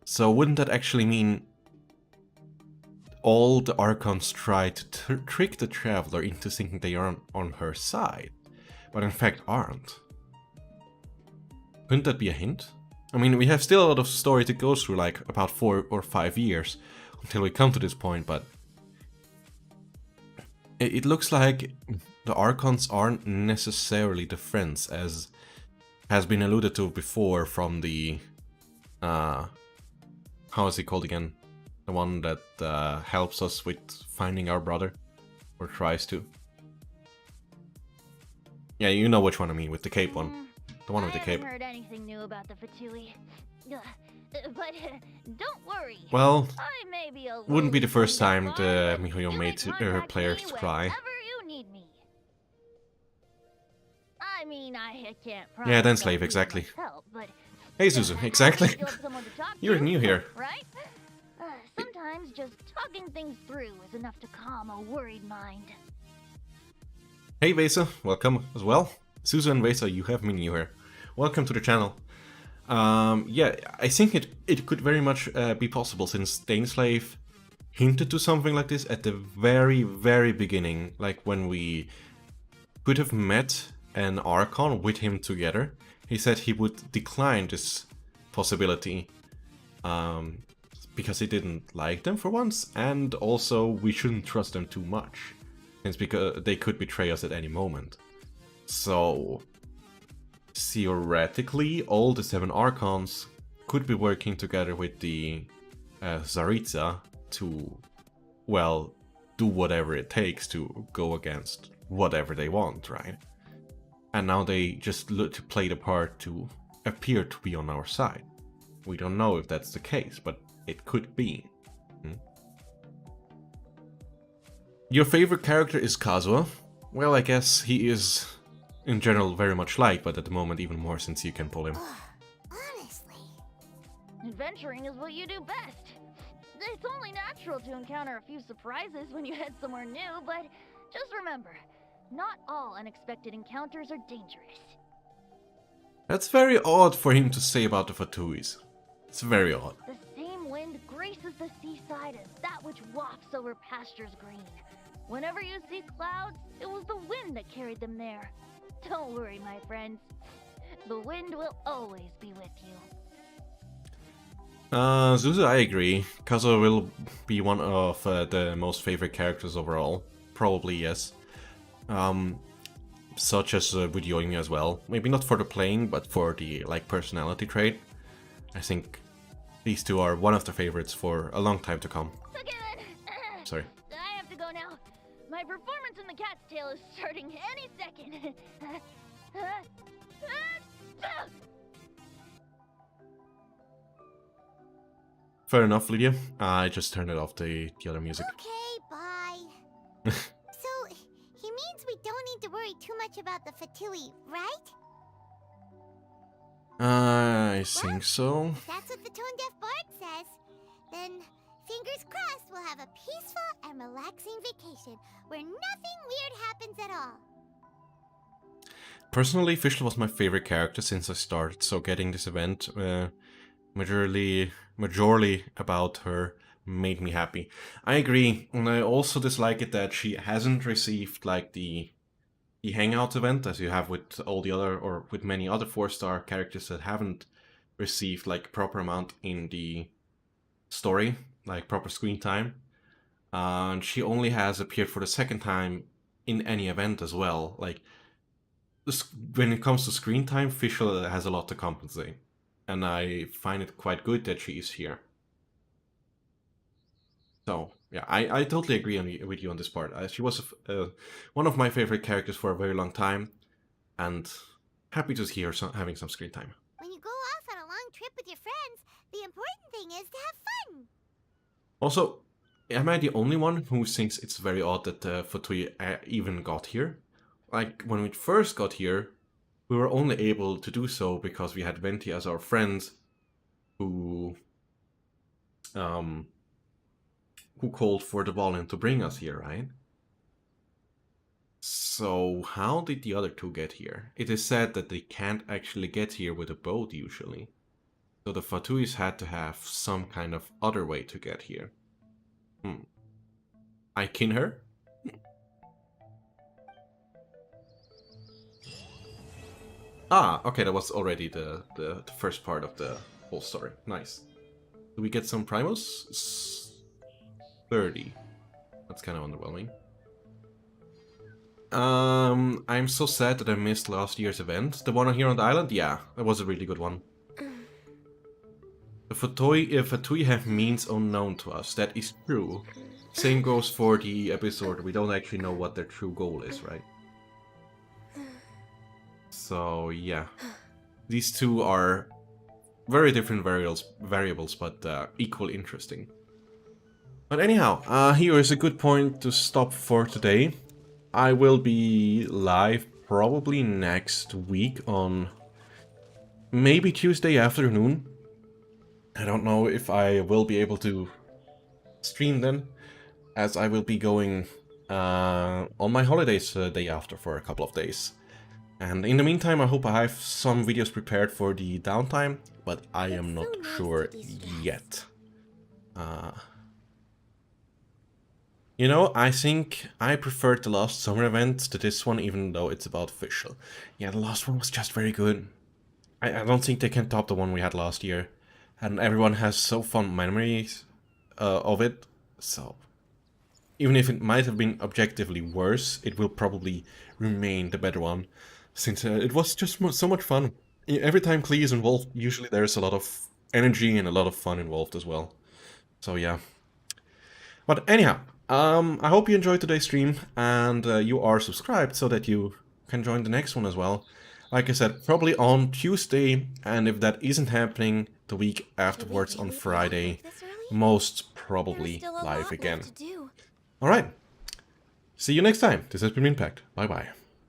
So wouldn't that actually mean all the Archons tried to trick the Traveler into thinking they are on her side, but in fact aren't? Couldn't that be a hint? I mean, we have still a lot of story to go through, like about 4 or 5 years until we come to this point, but it looks like the Archons aren't necessarily the friends, as has been alluded to before from the how is he called again? The one that helps us with finding our brother, or tries to. Yeah, you know which one I mean, with the cape one. The one with the cape. I haven't heard anything new about the Fatui. But don't worry. Well, I may be a wouldn't be the first time little the far, MiHoYo you made may her contact players me cry. whenever you need me. I mean, I can't promise Yeah, then I'll slave, do it exactly. myself, but Hey Suzu, exactly. you'll have someone to talk You're to, new here. right? Sometimes just talking things through is enough to calm a worried mind. Hey Vesa, welcome as well. Suzu and Vesa, you have me new here. Welcome to the channel. Yeah, I think it could very much be possible, since Daneslave hinted to something like this at the very beginning, like when we could have met an Archon with him together. He said he would decline this possibility because he didn't like them for once, and also we shouldn't trust them too much, since because they could betray us at any moment. So theoretically, all the 7 Archons could be working together with the Tsaritsa to, well, do whatever it takes to go against whatever they want, right? And now they just look to play the part to appear to be on our side. We don't know if that's the case, but it could be. Your favorite character is Kazuha? Well, I guess he is in general very much liked, but at the moment even more since you can pull him. Honestly. Adventuring is what you do best. It's only natural to encounter a few surprises when you head somewhere new, but just remember, not all unexpected encounters are dangerous. That's very odd for him to say about the Fatuis. It's very odd. The same wind graces the seaside as that which wafts over pastures green. Whenever you see clouds, it was the wind that carried them there. Don't worry, my friends. The wind will always be with you. Zuzu, I agree. Kazuha will be one of the most favorite characters overall. Probably, yes. Such as with Yoimi as well. Maybe not for the playing, but for the personality trait. I think these two are one of the favorites for a long time to come. Okay then. Sorry. I have to go now. My performance in the cat's tail is starting any second. Fair enough, Lydia. I just turned it off the other music. Okay, bye. So, he means we don't need to worry too much about the Fatui, right? I think so. If that's what the tone-deaf bard says, then fingers crossed we'll have a peaceful and relaxing vacation where nothing weird happens at all. Personally, Fischl was my favorite character since I started, so getting this event majorly about her made me happy. I agree, and I also dislike it that she hasn't received like the hangout event as you have with all the other, or with many other 4-star characters that haven't received like proper amount in the story, like proper screen time. And she only has appeared for the second time in any event as well. Like, when it comes to screen time, Fischl has a lot to compensate. And I find it quite good that she is here. So, yeah, I totally agree with you on this part. She was one of my favorite characters for a very long time. And happy to see her having some screen time. When you go off on a long trip with your friends, the important thing is to have fun. Also, am I the only one who thinks it's very odd that Fatui even got here? Like, when we first got here, we were only able to do so because we had Venti as our friend who called for the Ballin to bring us here, right? So, how did the other two get here? It is said that they can't actually get here with a boat usually. So the Fatuis had to have some kind of other way to get here. I kin her? Ah, okay, that was already the first part of the whole story. Nice. Do we get some Primos? 30. That's kind of underwhelming. I'm so sad that I missed last year's event. The one here on the island? Yeah, that was a really good one. The Fatui have means unknown to us. That is true. Same goes for the episode. We don't actually know what their true goal is, right? So, yeah. These two are very different variables, but equally interesting. But anyhow, here is a good point to stop for today. I will be live probably next week on maybe Tuesday afternoon. I don't know if I will be able to stream then, as I will be going on my holidays day after for a couple of days. And in the meantime, I hope I have some videos prepared for the downtime, but I am not sure yet. You know, I think I preferred the last summer event to this one, even though it's about Fischl. Yeah, the last one was just very good. I don't think they can top the one we had last year. And everyone has so fond memories of it, so... Even if it might have been objectively worse, it will probably remain the better one. Since it was just so much fun. Every time Klee is involved, usually there's a lot of energy and a lot of fun involved as well. So yeah. But anyhow, I hope you enjoyed today's stream and you are subscribed so that you can join the next one as well. Like I said, probably on Tuesday, and if that isn't happening, the week afterwards on Friday, most probably live again. Alright, see you next time. This has been Impact. Bye bye.